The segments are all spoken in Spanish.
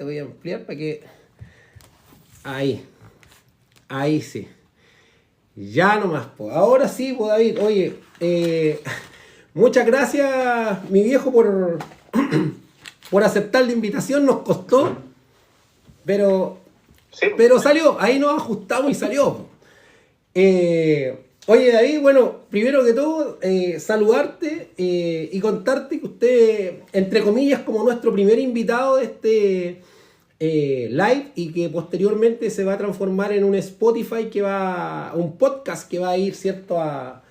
te voy a ampliar para que... Ahí sí. Ya nomás, pues. Ahora sí, pues David, oye, muchas gracias, mi viejo, por aceptar la invitación. Nos costó, pero, Sí. pero salió. Ahí nos ajustamos y salió. Oye, David, bueno, primero que todo, saludarte y contarte que usted, entre comillas, como nuestro primer invitado de este live, y que posteriormente se va a transformar en un Spotify un podcast que va a ir, ¿cierto?, a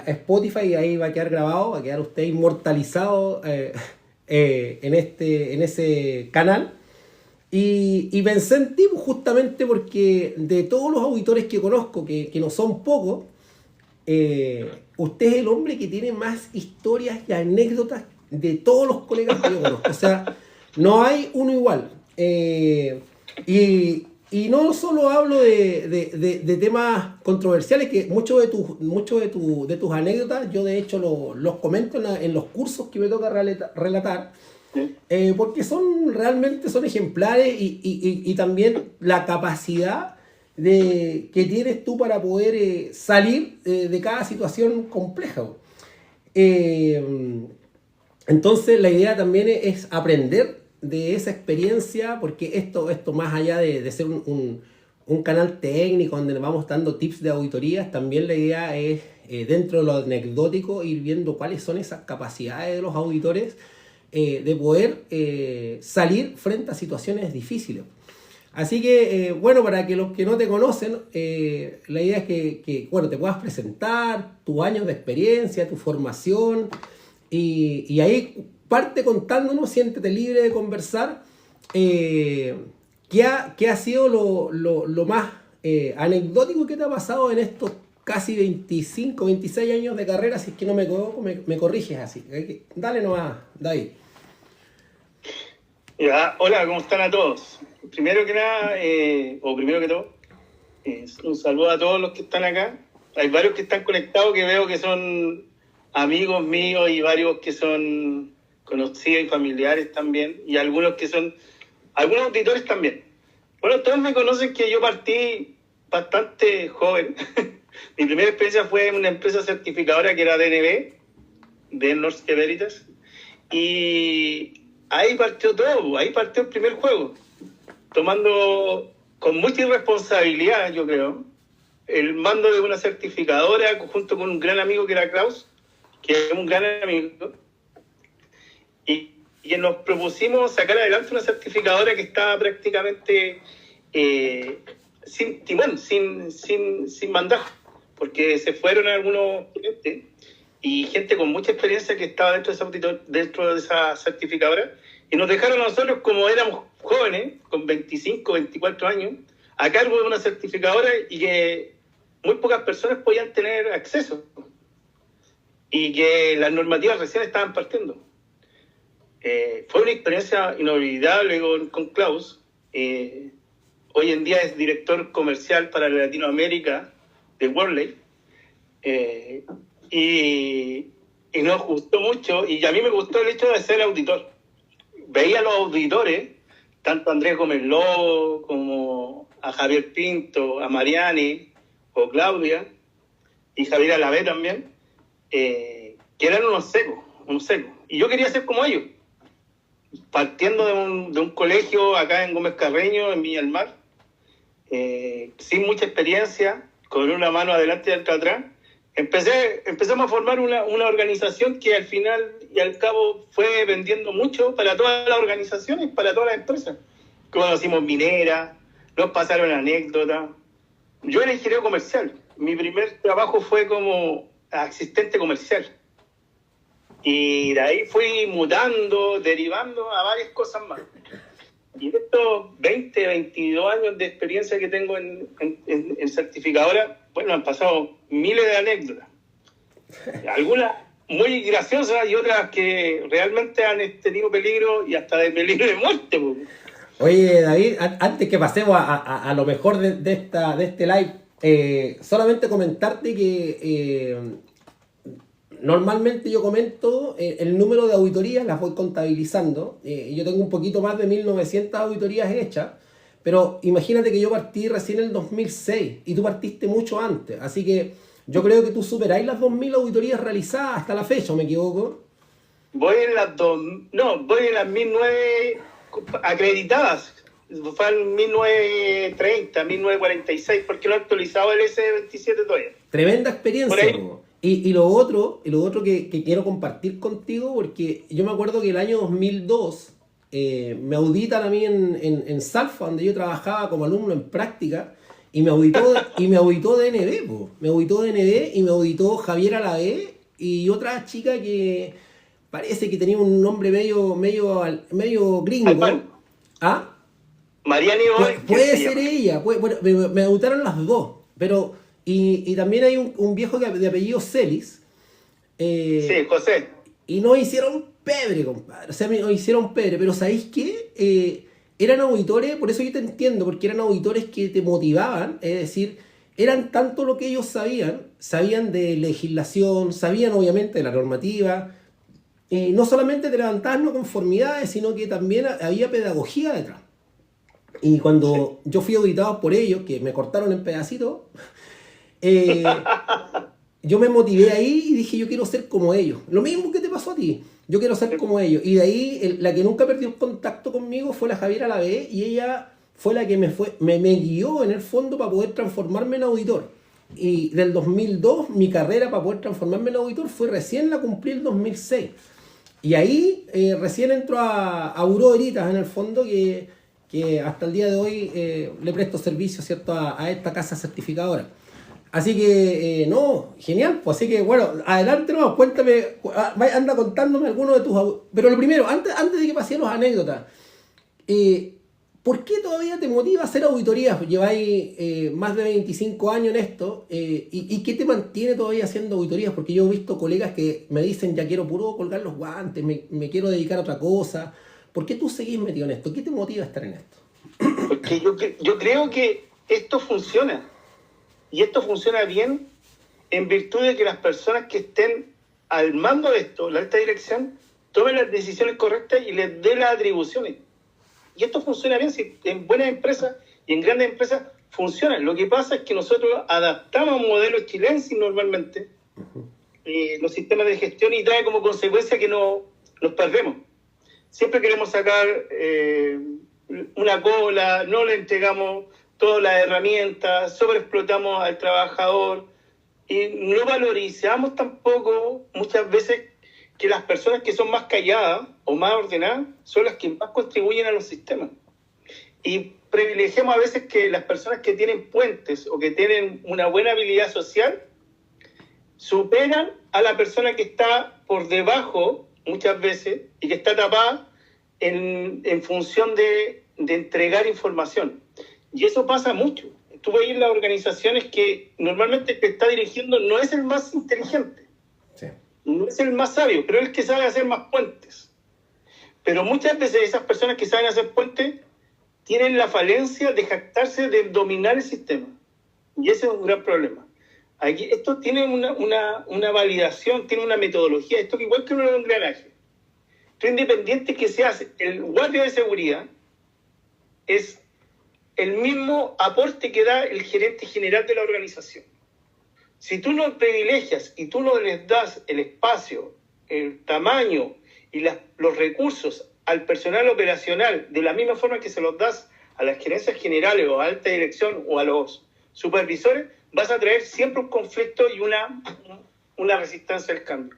Spotify, y ahí va a quedar grabado, va a quedar usted inmortalizado en ese canal. Y pensé en ti justamente porque de todos los auditores que conozco, que no son pocos, usted es el hombre que tiene más historias y anécdotas de todos los colegas que yo conozco. O sea, no hay uno igual. Y no solo hablo de temas controversiales, que muchos de tus anécdotas yo de hecho los comento en los cursos que me toca relatar. Porque realmente son ejemplares, y también la capacidad que tienes tú para poder salir de cada situación compleja. Entonces la idea también es aprender de esa experiencia, porque esto más allá de ser un canal técnico donde nos vamos dando tips de auditorías, también la idea es, dentro de lo anecdótico, ir viendo cuáles son esas capacidades de los auditores de poder salir frente a situaciones difíciles. Así que, bueno, para que los que no te conocen, la idea es que te puedas presentar, tus años de experiencia, tu formación, y ahí parte contándonos, siéntete libre de conversar, qué ha sido lo más anecdótico que te ha pasado en estos casi 25, 26 años de carrera. Si es que no me equivoco, me corriges así. Dale nomás, David. Ya, hola, ¿cómo están a todos? Primero que nada, primero que todo, un saludo a todos los que están acá. Hay varios que están conectados que veo que son amigos míos, y varios que son conocidos y familiares también, y algunos auditores también. Bueno, todos me conocen que yo partí bastante joven. Mi primera experiencia fue en una empresa certificadora que era DNB, de Norske Veritas, y ahí partió todo, ahí partió el primer juego, tomando con mucha irresponsabilidad, yo creo, el mando de una certificadora junto con un gran amigo que era Klaus, que es un gran amigo, y nos propusimos sacar adelante una certificadora que estaba prácticamente sin timón, sin mandato, porque se fueron algunos clientes y gente con mucha experiencia que estaba dentro de esa certificadora, y nos dejaron a nosotros, como éramos jóvenes, con 25, 24 años, a cargo de una certificadora, y que muy pocas personas podían tener acceso, y que las normativas recién estaban partiendo. Fue una experiencia inolvidable con Klaus. Hoy en día es director comercial para Latinoamérica de Worley. Y nos gustó mucho, y a mí me gustó el hecho de ser auditor. Veía a los auditores, tanto a Andrés Gómez Lobo como a Javier Pinto, a Mariani o Claudia, y Javier Alavé también, que eran unos secos. Y yo quería ser como ellos, partiendo de un colegio acá en Gómez Carreño, en Viña del Mar, sin mucha experiencia, con una mano adelante y otra atrás. Empezamos a formar una organización que al final y al cabo fue vendiendo mucho para todas las organizaciones, para todas las empresas. Conocimos mineras, nos pasaron anécdotas. Yo era ingeniero comercial. Mi primer trabajo fue como asistente comercial. Y de ahí fui mutando, derivando a varias cosas más. Y en estos 20, 22 años de experiencia que tengo en certificadora, bueno, han pasado miles de anécdotas. Algunas muy graciosas y otras que realmente han tenido peligro, y hasta de peligro de muerte. Oye, David, antes que pasemos a lo mejor de este live, solamente comentarte que normalmente yo comento el número de auditorías, las voy contabilizando. Yo tengo un poquito más de 1900 auditorías hechas, pero imagínate que yo partí recién en el 2006 y tú partiste mucho antes. Así que yo creo que tú superáis las 2000 auditorías realizadas hasta la fecha, ¿o me equivoco? Voy en las voy en las 1009 acreditadas. Fue en 1930, 1946, porque no he actualizado el S27 todavía. Tremenda experiencia, po. Y lo otro que quiero compartir contigo, porque yo me acuerdo que el año 2002 me auditan a mí en Salfa, donde yo trabajaba como alumno en práctica, y me auditó DNB, po. Me auditó DNB y me auditó Javier Alavé y otra chica que parece que tenía un nombre medio gringo. Alpan. ¿Ah? Mariani puede ser ella, bueno, me auditaron las dos, pero y también hay un viejo de apellido Celis. Sí, José. Y no hicieron pebre, compadre. O sea, no hicieron pebre, pero ¿sabéis qué? Eran auditores, por eso yo te entiendo, porque eran auditores que te motivaban, es decir, eran tanto lo que ellos sabían de legislación, sabían obviamente de la normativa, no solamente de levantar no conformidades, sino que también había pedagogía detrás. Y cuando yo fui auditado por ellos, que me cortaron en pedacitos, yo me motivé ahí y dije, yo quiero ser como ellos. Lo mismo que te pasó a ti, yo quiero ser como ellos. Y de ahí, la que nunca perdió el contacto conmigo fue la Javiera Alavé, y ella fue la que me guió en el fondo para poder transformarme en auditor. Y del 2002, mi carrera para poder transformarme en auditor fue recién la cumplí el 2006. Y ahí recién entro a Buró Veritas, en el fondo, que hasta el día de hoy le presto servicio, ¿cierto?, a esta casa certificadora. Así que, no, genial, pues así que, bueno, adelante nomás, cuéntame, anda contándome algunos de tus... Pero lo primero, antes de que pasemos las anécdotas, ¿por qué todavía te motiva a hacer auditorías? Lleváis más de 25 años en esto, ¿y qué te mantiene todavía haciendo auditorías? Porque yo he visto colegas que me dicen, ya quiero puro colgar los guantes, me quiero dedicar a otra cosa. ¿Por qué tú seguís metido en esto? ¿Qué te motiva a estar en esto? Porque yo creo que esto funciona. Y esto funciona bien en virtud de que las personas que estén al mando de esto, la alta dirección, tomen las decisiones correctas y les dé las atribuciones. Y esto funciona bien, si en buenas empresas y en grandes empresas funciona. Lo que pasa es que nosotros adaptamos modelos chilenses normalmente, los sistemas de gestión, y trae como consecuencia que nos perdemos. Siempre queremos sacar una cola, no le entregamos todas las herramientas, sobreexplotamos al trabajador y no valorizamos tampoco muchas veces que las personas que son más calladas o más ordenadas son las que más contribuyen a los sistemas. Y privilegiamos a veces que las personas que tienen puentes o que tienen una buena habilidad social superan a la persona que está por debajo muchas veces y que está tapada en función de entregar información. Y eso pasa mucho. Tú ves en las organizaciones que normalmente el que está dirigiendo no es el más inteligente, sí, no es el más sabio, pero es el que sabe hacer más puentes. Pero muchas veces esas personas que saben hacer puentes tienen la falencia de jactarse de dominar el sistema. Y ese es un gran problema. Aquí, esto tiene una validación, tiene una metodología, esto es igual que un engranaje. Tú, independiente que seas el guardia de seguridad, es el mismo aporte que da el gerente general de la organización. Si tú no privilegias y tú no les das el espacio, el tamaño y los recursos al personal operacional de la misma forma que se los das a las gerencias generales o a alta dirección o a los supervisores, vas a traer siempre un conflicto y una resistencia al cambio.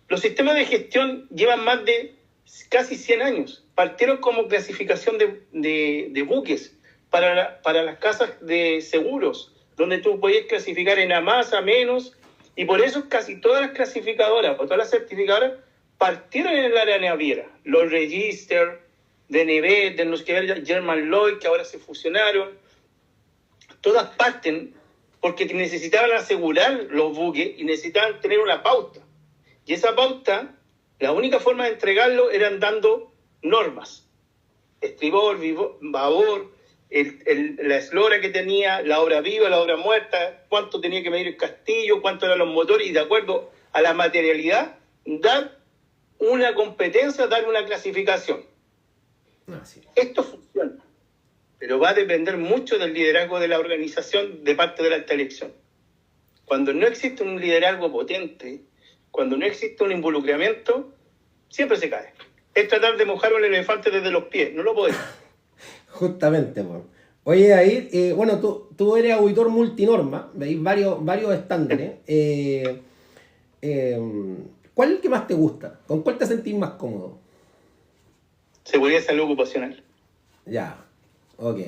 Los sistemas de gestión llevan más de casi 100 años. Partieron como clasificación de buques para las casas de seguros, donde tú podías clasificar en A más, A menos, y por eso casi todas las clasificadoras, o todas las certificadoras, partieron en el área naviera. Los Register, DNB, de los que German Lloyd, que ahora se fusionaron, todas parten porque necesitaban asegurar los buques y necesitaban tener una pauta. Y esa pauta, la única forma de entregarlo eran dando normas. Estribor, babor, la eslora que tenía, la obra viva, la obra muerta, cuánto tenía que medir el castillo, cuánto eran los motores, y de acuerdo a la materialidad, dar una competencia, dar una clasificación. Así. Esto funciona, pero va a depender mucho del liderazgo de la organización de parte de la alta elección. Cuando no existe un liderazgo potente, cuando no existe un involucramiento, siempre se cae. Es tratar de mojar un elefante desde los pies, no lo podés. Justamente, pues. Oye, David, bueno, tú eres auditor multinorma, veis varios estándares. ¿Cuál es el que más te gusta? ¿Con cuál te sentís más cómodo? Seguridad y salud ocupacional. Ya, ok.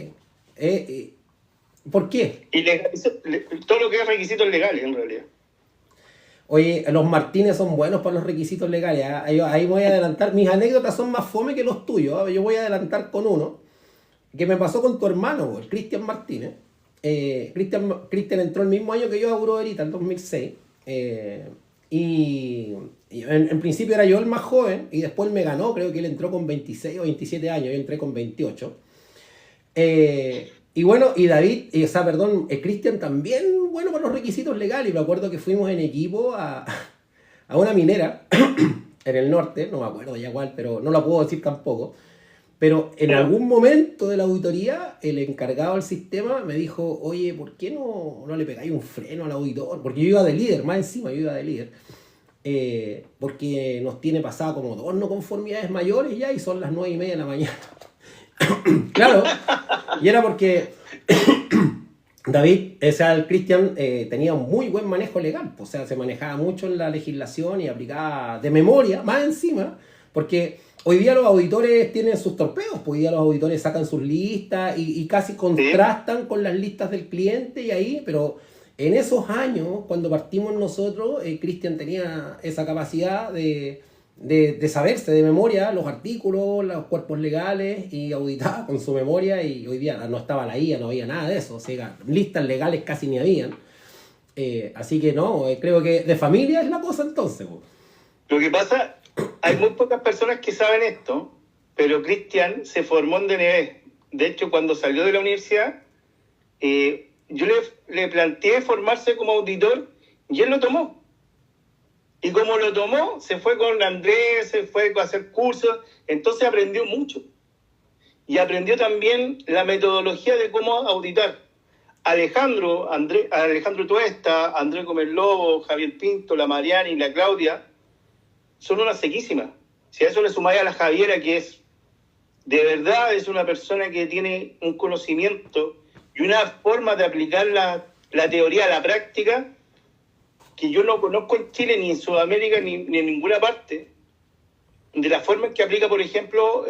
¿Por qué? Y todo lo que es requisitos legales, en realidad. Oye, los Martínez son buenos para los requisitos legales. Ahí voy a adelantar. Mis anécdotas son más fome que los tuyos. Yo voy a adelantar con uno que me pasó con tu hermano, el Cristian Martínez. Cristian entró el mismo año que yo a Buroverita, el 2006. Y en principio era yo el más joven y después me ganó. Creo que él entró con 26 o 27 años. Yo entré con 28. Y bueno, y David, Cristian también, bueno, por los requisitos legales. Me acuerdo que fuimos en equipo a una minera en el norte, no me acuerdo ya cuál, pero no la puedo decir tampoco. Pero en algún momento de la auditoría, el encargado del sistema me dijo, oye, ¿por qué no le pegáis un freno al auditor? Porque yo iba de líder, más encima yo iba de líder. Porque nos tiene pasado como 2 no conformidades mayores ya y son las 9:30 de la mañana. Claro, y era porque David, el Cristian tenía un muy buen manejo legal, o sea, se manejaba mucho en la legislación y aplicaba de memoria, más encima, porque hoy día los auditores tienen sus torpedos, pues hoy día los auditores sacan sus listas y casi contrastan con las listas del cliente y ahí, pero en esos años, cuando partimos nosotros, Cristian tenía esa capacidad de saberse de memoria los artículos, los cuerpos legales y auditaba con su memoria y hoy día no estaba la IA, no había nada de eso, o sea, listas legales casi ni habían. Así que no, creo que de familia es la cosa entonces. Pues. Lo que pasa, hay muy pocas personas que saben esto, pero Cristian se formó en DNB. De hecho, cuando salió de la universidad, yo le planteé formarse como auditor y él lo tomó. Y como lo tomó, se fue con Andrés, se fue a hacer cursos, entonces aprendió mucho. Y aprendió también la metodología de cómo auditar. Alejandro Tuesta, Andrés Gómez Lobo, Javier Pinto, la Mariana y la Claudia son unas sequísimas. Si a eso le sumáis a la Javiera, que es, de verdad, es una persona que tiene un conocimiento y una forma de aplicar la teoría a la práctica que yo no conozco en Chile, ni en Sudamérica, ni en ninguna parte, de la forma en que aplica, por ejemplo,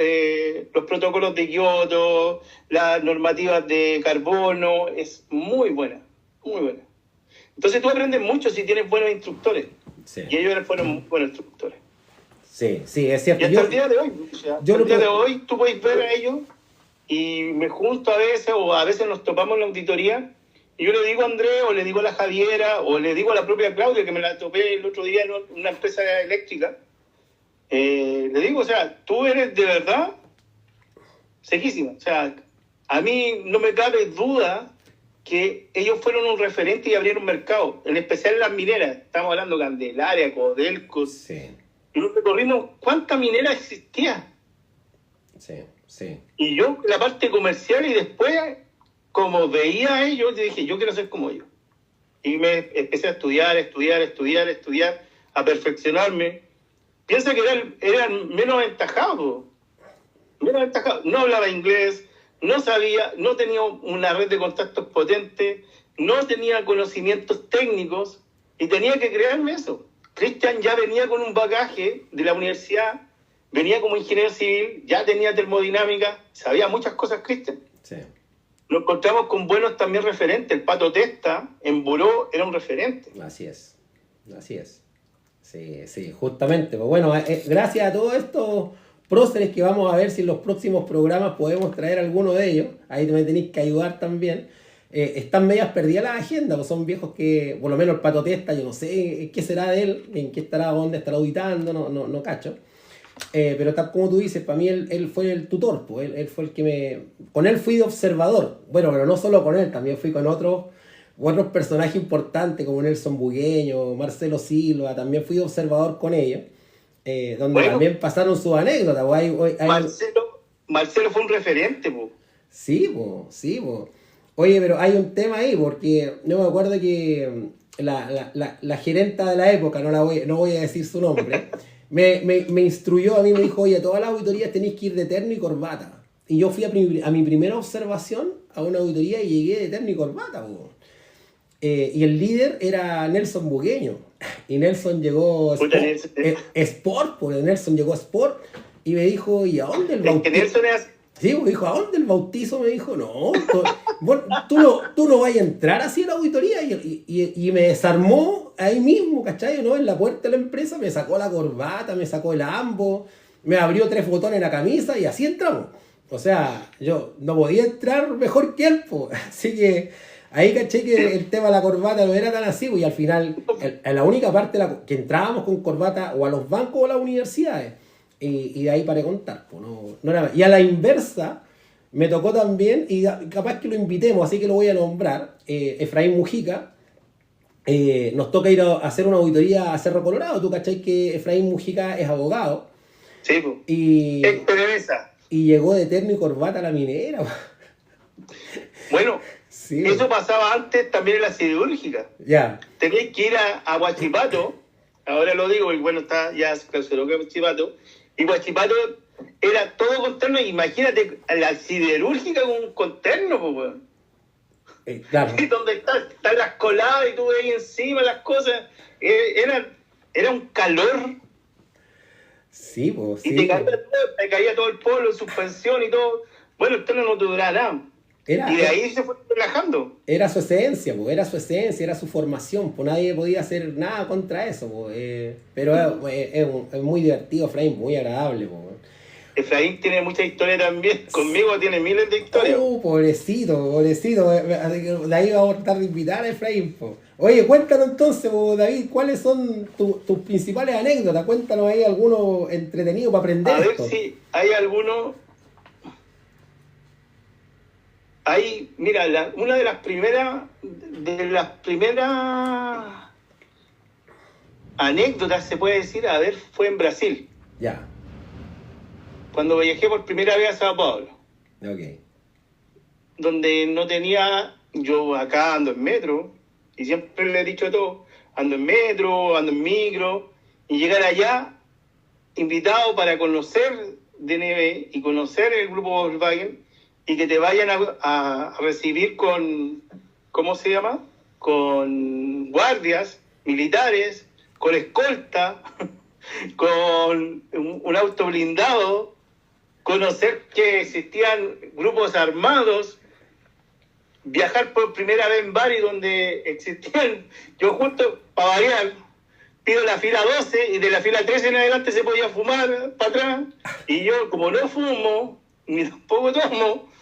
los protocolos de Kioto, las normativas de carbono, es muy buena, muy buena. Entonces tú aprendes mucho si tienes buenos instructores, sí. Y ellos fueron muy buenos instructores. Sí, es cierto. Y hasta el día de hoy, de hoy tú puedes ver a ellos y me junto a veces, o a veces nos topamos en la auditoría, y yo le digo a Andrés, o le digo a la Javiera, o le digo a la propia Claudia, que me la topé el otro día en una empresa eléctrica, le digo, o sea, tú eres de verdad sequísima. O sea, a mí no me cabe duda que ellos fueron un referente y abrieron mercado, en especial en las mineras. Estamos hablando de Candelaria, Codelco. Sí. Y nos recorrimos cuántas mineras existían. Sí. Y yo, la parte comercial, y después, como veía a ellos, yo dije, yo quiero ser como ellos. Y me empecé a estudiar, a perfeccionarme. Piensa que eran menos aventajados. No hablaba inglés, no sabía, no tenía una red de contactos potente, no tenía conocimientos técnicos y tenía que crearme eso. Cristian ya venía con un bagaje de la universidad, venía como ingeniero civil, ya tenía termodinámica, sabía muchas cosas Cristian. Sí. Nos encontramos con buenos también referentes. El Pato Testa en Buró era un referente. Así es. Sí, justamente. Pues bueno, gracias a todos estos próceres que vamos a ver si en los próximos programas podemos traer alguno de ellos. Ahí me tenéis que ayudar también. Están medias perdidas las agendas, pues son viejos que, por lo menos el Pato Testa, yo no sé qué será de él, en qué estará, dónde estará auditando, no cacho. Pero tal como tú dices, para mí él fue el tutor, pues él fue el que con él fui de observador. Bueno, pero no solo con él, también fui con otros otros personajes importantes como Nelson Bugueño, Marcelo Silva, también fui observador con ellos, donde Bueno, también pasaron sus anécdotas. Pues Marcelo fue un referente, po. sí, po, sí, po. Oye, pero hay un tema ahí, porque yo me acuerdo que la gerenta de la época, no voy a decir su nombre, me instruyó, a mí me dijo, oye, todas las auditorías tenéis que ir de terno y corbata. Y yo fui a mi primera observación a una auditoría y llegué de terno y corbata, po. Y el líder era Nelson Bugueño. Y Nelson llegó Puta, Sport, porque Nelson llegó Sport y me dijo, ¿y a dónde el es que bautizo? Nelson es... Sí, me dijo, ¿a dónde el bautizo? Me dijo, no, tú no vas a entrar así a la auditoría. Y me desarmó ahí mismo, ¿cachai? ¿No? En la puerta de la empresa me sacó la corbata, me sacó el ambo, me abrió 3 botones en la camisa y así entramos. O sea, yo no podía entrar mejor que él, po. Así que ahí caché que el tema de la corbata no era tan así, pues, y al final, en la única parte que entrábamos con corbata o a los bancos o a las universidades. Y de ahí para contar, pues, no era. Y a la inversa, me tocó también, y capaz que lo invitemos, así que lo voy a nombrar, Efraín Mujica. Nos toca ir a hacer una auditoría a Cerro Colorado. Tú cachai que Efraín Mujica es abogado. Sí, po. Y llegó de terno y corbata a la minera. Bueno, Sí. eso pasaba antes también en la siderúrgica. Ya. Tenías que ir a Huachipato, ahora lo digo, y bueno, ya se canceló que Huachipato, y Huachipato era todo con terno, imagínate la siderúrgica con terno, pues, weón. Claro. Y donde están las coladas y tú ves ahí encima las cosas, era un calor. Sí, pues. Y Sí, te caía todo el pueblo en suspensión y todo. Bueno, el terno no te duraba nada. Y de ahí se fue relajando. Era su esencia, pues, era su formación, pues nadie podía hacer nada contra eso, pues, pero es muy divertido, Efraín, muy agradable, pues. Efraín tiene mucha historia también, conmigo tiene miles de historias. Pobrecito, de ahí vamos a tratar de invitar a Efraín, pues. Oye, cuéntanos entonces, pues, David, ¿cuáles son tus principales anécdotas? Cuéntanos ahí alguno entretenido para aprender a ver esto. si hay alguno. Mira, una de las primeras anécdotas, se puede decir, a ver, fue en Brasil. Ya. Cuando viajé por primera vez a Sao Paulo. Ok. Donde no tenía, yo acá ando en metro, y siempre le he dicho a todos, ando en metro, ando en micro, y llegar allá, invitado para conocer DNB y conocer el grupo Volkswagen, y que te vayan a recibir con, ¿cómo se llama? Con guardias militares, con escolta, con un auto blindado, conocer que existían grupos armados, viajar por primera vez en Bari donde existían, yo justo para variar, pido la fila 12 y de la fila 13 en adelante se podía fumar para atrás, y yo como no fumo, ni tampoco tomo,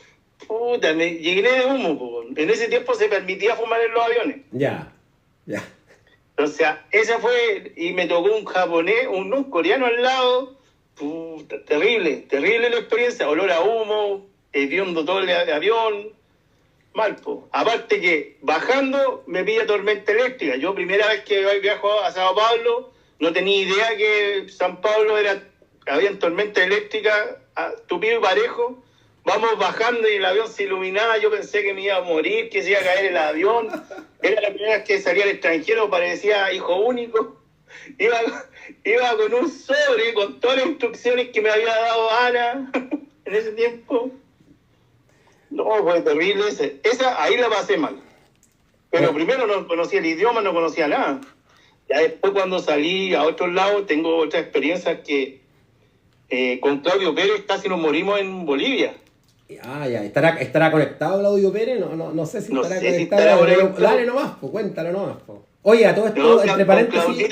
puta, me llené de humo, po. En ese tiempo se permitía fumar en los aviones. Ya. O sea, esa fue, y me tocó un japonés, un coreano al lado, puta, terrible la experiencia, olor a humo, hediondo todo el avión, mal, po. Aparte que bajando me pilla tormenta eléctrica. Yo primera vez que viajo a Sao Paulo, no tenía idea que San Pablo había tormenta eléctrica, tupido y parejo. Vamos bajando y el avión se iluminaba, yo pensé que me iba a morir, que se iba a caer el avión. Era la primera vez que salía al extranjero, parecía hijo único. Iba con un sobre, con todas las instrucciones que me había dado Ana en ese tiempo. No, fue terrible esa ahí la pasé mal. Pero primero no conocía el idioma, no conocía nada. Ya después cuando salí a otros lados, tengo otras experiencias que con Claudio Pérez casi nos morimos en Bolivia. Ya. ¿Estará conectado Claudio Pérez? No sé si estará conectado. Si estará pero dale nomás, pues, cuéntalo nomás, pues. Oye, a todo esto, entre paréntesis...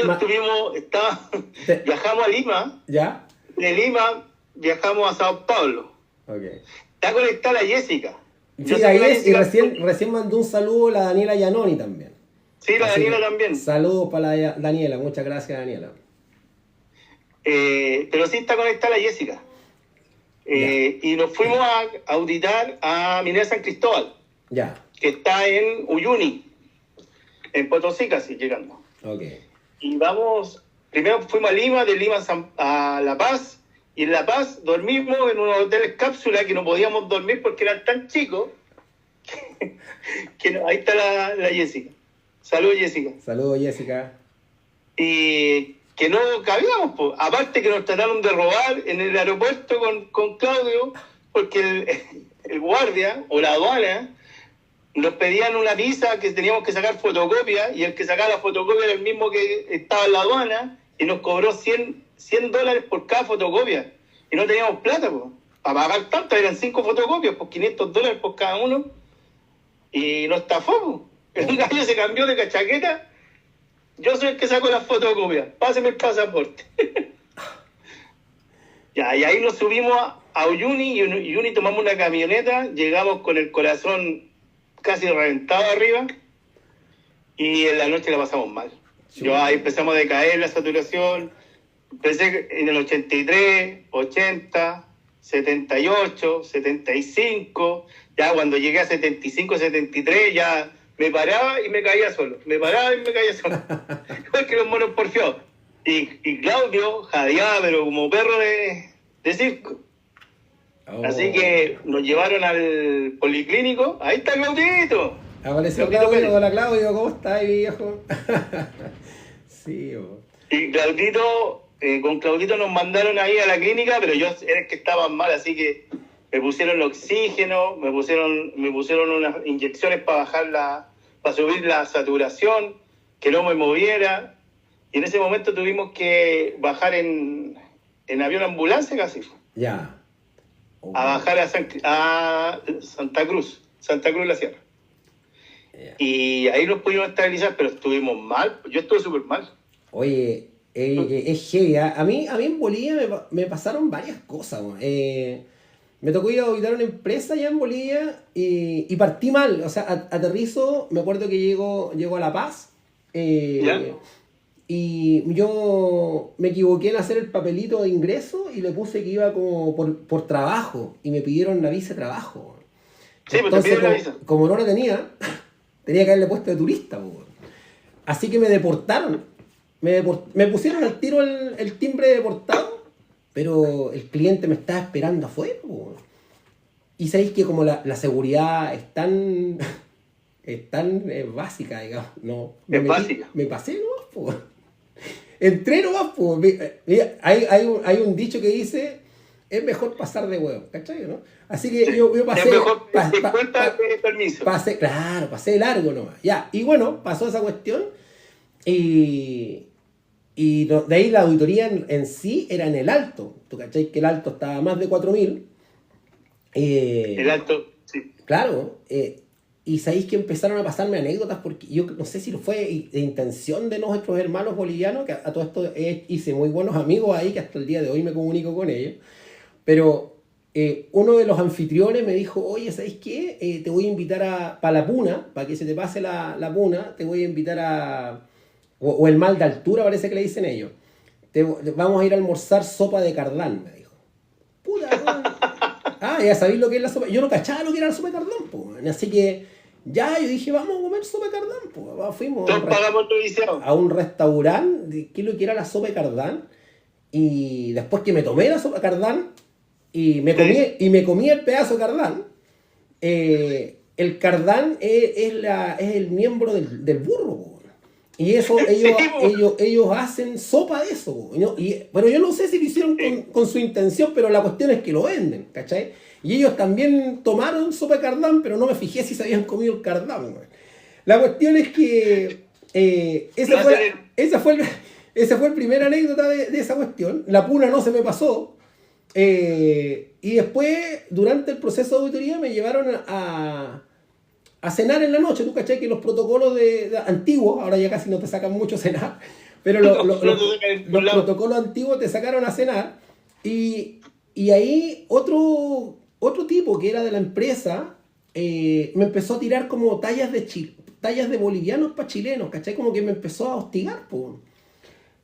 Viajamos a Lima. ¿Ya? De Lima viajamos a Sao Paulo. Ok. Está conectada la Jessica. Sí, ahí es, y recién mandó un saludo la Daniela Giannoni también. Sí, la Daniela también. Saludos para la Daniela, muchas gracias, Daniela. Pero sí está conectada la Jessica. Y nos fuimos a auditar a Minera San Cristóbal, ya, que está en Uyuni. en Potosí casi llegando. Ok. Y vamos, primero fuimos a Lima, de Lima a La Paz, y en La Paz dormimos en unos hoteles cápsula que no podíamos dormir porque eran tan chicos que ahí está la Jessica. Saludos, Jessica. Saludos, Jessica. Y que no cabíamos, pues. Aparte que nos trataron de robar en el aeropuerto con Claudio, porque el guardia o la aduana nos pedían una visa que teníamos que sacar fotocopia, y el que sacaba la fotocopia era el mismo que estaba en la aduana, y nos cobró $100 por cada fotocopia. Y no teníamos plata, pues, para pagar tanto, eran 5 fotocopias, por $500 por cada uno, y nos estafó, pues. El gallo se cambió de cachaqueta. Yo soy el que saco las fotocopias, páseme el pasaporte. Ya, y ahí nos subimos a Uyuni, y Uyuni tomamos una camioneta, llegamos con el corazón casi reventado arriba, y en la noche la pasamos mal. Yo ahí empezamos a decaer la saturación, empecé en el 83, 80, 78, 75, ya cuando llegué a 75, 73 ya me paraba y me caía solo, igual que los monos porfiados. Y Claudio jadeaba, pero como perro de circo. Oh. Así que nos llevaron al policlínico. Ahí está Claudito. Apareció Claudio. Hola Claudio, ¿cómo estás, viejo? Sí, oh. Y Claudito, con Claudito nos mandaron ahí a la clínica, pero yo era el que estaba mal, así que me pusieron el oxígeno, me pusieron unas inyecciones para subir la saturación, que no me moviera. Y en ese momento tuvimos que bajar en avión ambulancia casi. Ya. Oh. A bajar a Santa Cruz la Sierra. Yeah. Y ahí nos pudimos estabilizar, pero estuvimos mal. Yo estuve súper mal. Oye, es heavy. A mí en Bolivia me pasaron varias cosas. Me tocó ir a auditar una empresa allá en Bolivia y partí mal. O sea, aterrizo, me acuerdo que llego a La Paz. Y yo me equivoqué en hacer el papelito de ingreso y le puse que iba como por trabajo. Y me pidieron la visa de trabajo. Sí, entonces, pues como no la tenía que haberle puesto de turista. Así que me deportaron. Me pusieron al tiro el timbre de deportado, pero el cliente me estaba esperando afuera. Y sabéis que como la seguridad es tan básica, digamos. No, básica. Me pasé nomás, entré nomás, mira, hay un dicho que dice: es mejor pasar de huevo, ¿cachai? ¿No? Así que sí, yo pasé. Es mejor permiso. Pasé de largo nomás. Ya, y bueno, pasó esa cuestión. Y de ahí la auditoría en sí era en el Alto. ¿Tú cachai? Que el Alto estaba a más de 4.000. El Alto, sí. Claro. Y sabéis que empezaron a pasarme anécdotas, porque yo no sé si fue de intención de nuestros hermanos bolivianos, que a todo esto hice muy buenos amigos ahí, que hasta el día de hoy me comunico con ellos. Pero uno de los anfitriones me dijo: oye, ¿sabéis qué? Te voy a invitar para la puna, para que se te pase la puna, te voy a invitar o el mal de altura, parece que le dicen ellos. Vamos a ir a almorzar sopa de cardán, me dijo. Puta, ya sabéis lo que es la sopa. Yo no cachaba lo que era la sopa de cardán, pues. Así que ya yo dije: vamos a comer sopa de cardán, pues. Fuimos a un restaurante, ¿qué es lo que era la sopa de cardán? Y después que me tomé la sopa de cardán y me comí el pedazo de cardán, el cardán es el miembro del burro, pues. Y eso ellos hacen sopa de eso, ¿no? Pero yo no sé si lo hicieron con su intención, pero la cuestión es que lo venden, ¿cachai? Y ellos también tomaron sopa de cardán, pero no me fijé si se habían comido el cardán, güey. La cuestión es que esa fue el primer anécdota de esa cuestión. La puna no se me pasó. Y después, durante el proceso de auditoría, me llevaron a cenar en la noche. Tú cachai que los protocolos de antiguos, ahora ya casi no te sacan mucho a cenar, pero los protocolos antiguos te sacaron a cenar. Y ahí otro tipo que era de la empresa me empezó a tirar como tallas de bolivianos para chilenos, ¿cachai? Como que me empezó a hostigar, po.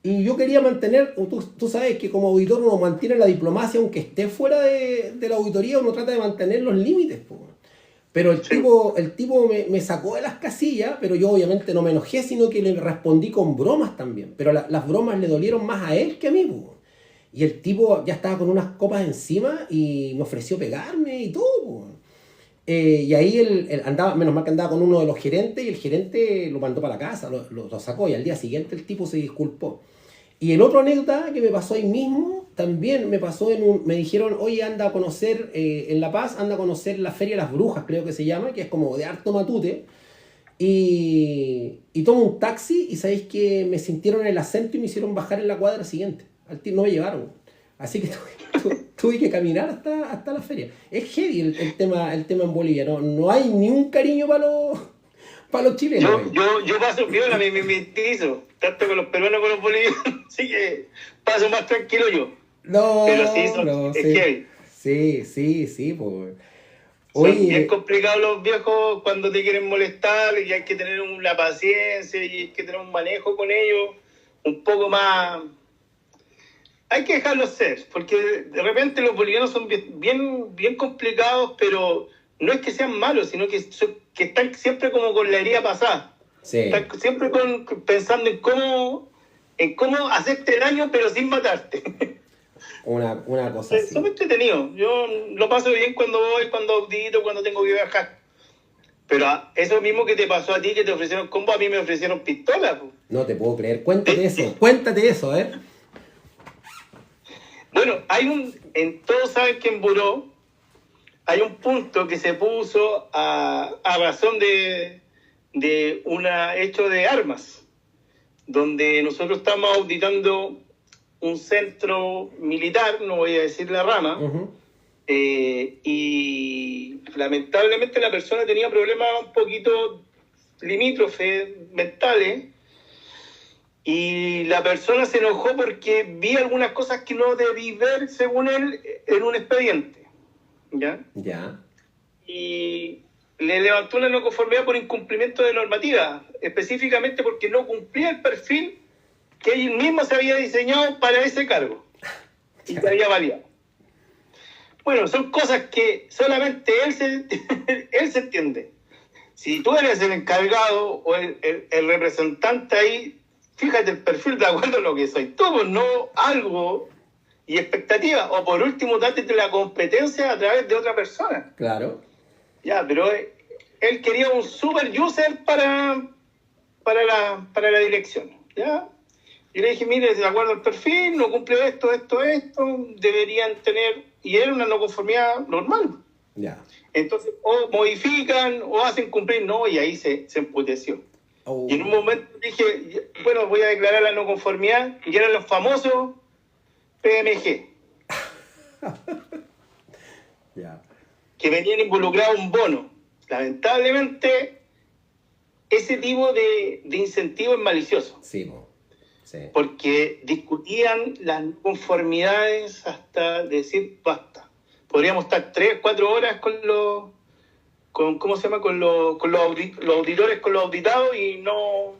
Y yo quería mantener, tú sabes que como auditor uno mantiene la diplomacia, aunque esté fuera de la auditoría, uno trata de mantener los límites, po. Pero el Sí. tipo me sacó de las casillas, pero yo obviamente no me enojé, sino que le respondí con bromas también. Pero las bromas le dolieron más a él que a mí, po. Y el tipo ya estaba con unas copas encima y me ofreció pegarme y todo, po. Y ahí él andaba, menos mal que andaba con uno de los gerentes y el gerente lo mandó para la casa, lo sacó y al día siguiente el tipo se disculpó. Y el otro anécdota que me pasó ahí mismo, también me pasó me dijeron, oye, anda a conocer, en La Paz, anda a conocer la Feria de las Brujas, creo que se llama, que es como de harto matute. Y tomo un taxi y sabéis que me sintieron en el acento y me hicieron bajar en la cuadra siguiente. No me llevaron. Así que tuve que caminar hasta la feria. Es heavy el tema en Bolivia. No hay ni un cariño para los chilenos. Yo paso piola, me mimetizo, tanto con los peruanos como con los bolivianos, así que paso más tranquilo yo. No, Pero sí, no, es sí. heavy. Sí, pues. Son bien Oye, complicados los viejos cuando te quieren molestar y hay que tener la paciencia y hay que tener un manejo con ellos un poco más. Hay que dejarlos ser, porque de repente los bolivianos son bien complicados, pero no es que sean malos, sino que están siempre como con la herida pasada. sí, Están siempre pensando en cómo hacerte daño, pero sin matarte. una cosa así. Son entretenidos. Yo lo paso bien cuando voy, cuando audito, cuando tengo que viajar. Pero eso mismo que te pasó a ti, que te ofrecieron combo, a mí me ofrecieron pistola. Pues. No te puedo creer. Cuéntate eso, ¿eh? Bueno, todos saben que en Buró hay un punto que se puso a razón de un hecho de armas, donde nosotros estamos auditando un centro militar, no voy a decir la rama, y lamentablemente la persona tenía problemas un poquito limítrofes mentales, y la persona se enojó porque vi algunas cosas que no debí ver, según él, en un expediente. ¿Ya? Ya. Y le levantó una no conformidad por incumplimiento de normativa, específicamente porque no cumplía el perfil que él mismo se había diseñado para ese cargo y se había validado. Bueno, son cosas que solamente él se entiende. Si tú eres el encargado o el representante ahí, fíjate el perfil de acuerdo a lo que soy tú, no algo y expectativa. O por último, date la competencia a través de otra persona. Claro. Ya, pero él quería un super user para la dirección. ¿Ya? Y le dije, mire, de acuerdo al perfil, no cumple esto, deberían tener, y era una no conformidad normal. Ya. Entonces, o modifican o hacen cumplir, no, y ahí se emputeció. Oh. Y en un momento dije, bueno, voy a declarar la no conformidad, y eran los famosos PMG, Ya. que venían involucrados un bono. Lamentablemente, ese tipo de incentivo es malicioso. Sí, sí. Porque discutían las conformidades hasta decir basta. Podríamos estar 3-4 horas con los auditores, con los auditados y no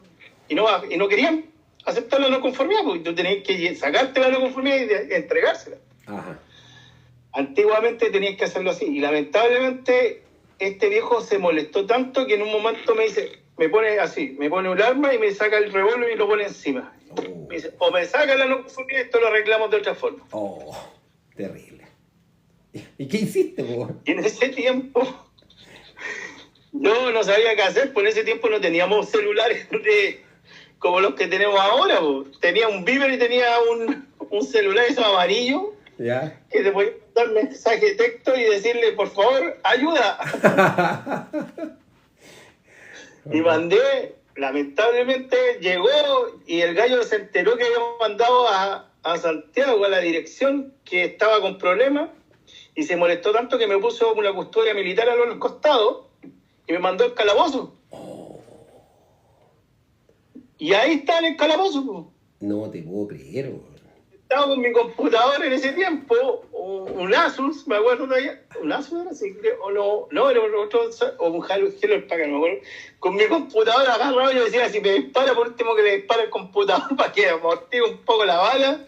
querían aceptar la no conformidad, porque tú tenías que sacarte la no conformidad y entregársela. Ajá. Antiguamente tenías que hacerlo así y lamentablemente este viejo se molestó tanto que en un momento me pone un arma y me saca el revólver y lo pone encima. Me dice, o me saca la no conformidad, esto lo arreglamos de otra forma. Oh, terrible. ¿Y qué hiciste, po? Y en ese tiempo yo no sabía qué hacer, pues en ese tiempo no teníamos celulares como los que tenemos ahora, pues. Tenía un Viber y tenía un celular eso amarillo. ¿Ya? Que te podía mandar mensaje de texto y decirle, por favor, ayuda. Y mandé, lamentablemente llegó y el gallo se enteró que habíamos mandado a Santiago, a la dirección, que estaba con problemas, y se molestó tanto que me puso una custodia militar a los costados y me mandó al calabozo. Y ahí está en el calabozo. Po. No te puedo creer, po. Estaba con mi computador en ese tiempo, un Asus, me acuerdo todavía, un Asus era así, o no, era otro, o un Hewlett Packard, no me acuerdo. Con mi computador agarrado, yo decía, si me dispara, por último que le dispara el computador para que amortigue un poco la bala.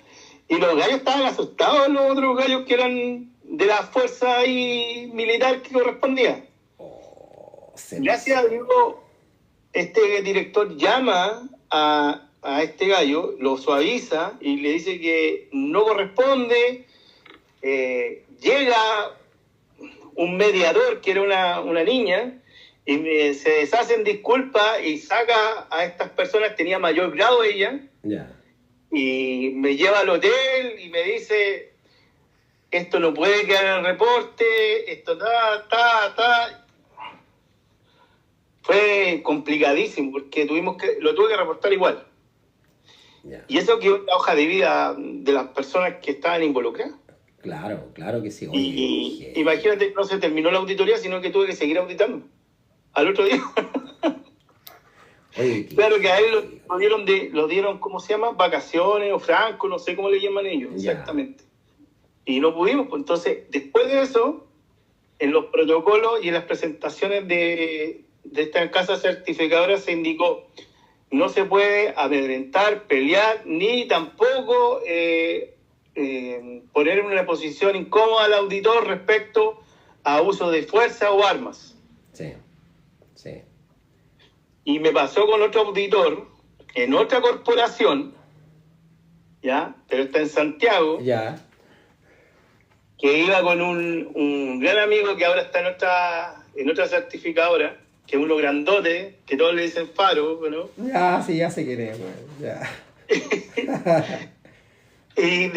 Y los gallos estaban asustados, los otros gallos que eran de la fuerza ahí militar que correspondía. Gracias a Dios, este director llama a este gallo, lo suaviza y le dice que no corresponde. Llega un mediador, que era una niña, y se deshacen disculpas y saca a estas personas, tenía mayor grado ella, y me lleva al hotel y me dice, esto no puede quedar en el reporte, esto Fue complicadísimo porque lo tuve que reportar igual. Y eso quedó en la hoja de vida de las personas que estaban involucradas. Claro que sí. Oye, y imagínate, no se terminó la auditoría, sino que tuve que seguir auditando al otro día. Oye, claro que a él lo dieron, ¿cómo se llama? Vacaciones o franco, no sé cómo le llaman ellos exactamente. Y no pudimos, pues entonces, después de eso, en los protocolos y en las presentaciones de esta casa certificadora se indicó: no se puede amedrentar, pelear, ni tampoco poner en una posición incómoda al auditor respecto a uso de fuerza o armas. Sí. Y me pasó con otro auditor en otra corporación, ¿ya? Pero está en Santiago, que iba con un gran amigo que ahora está en otra certificadora, que es uno grandote, que todos le dicen Faro, ¿no? Ya sé quién es, Y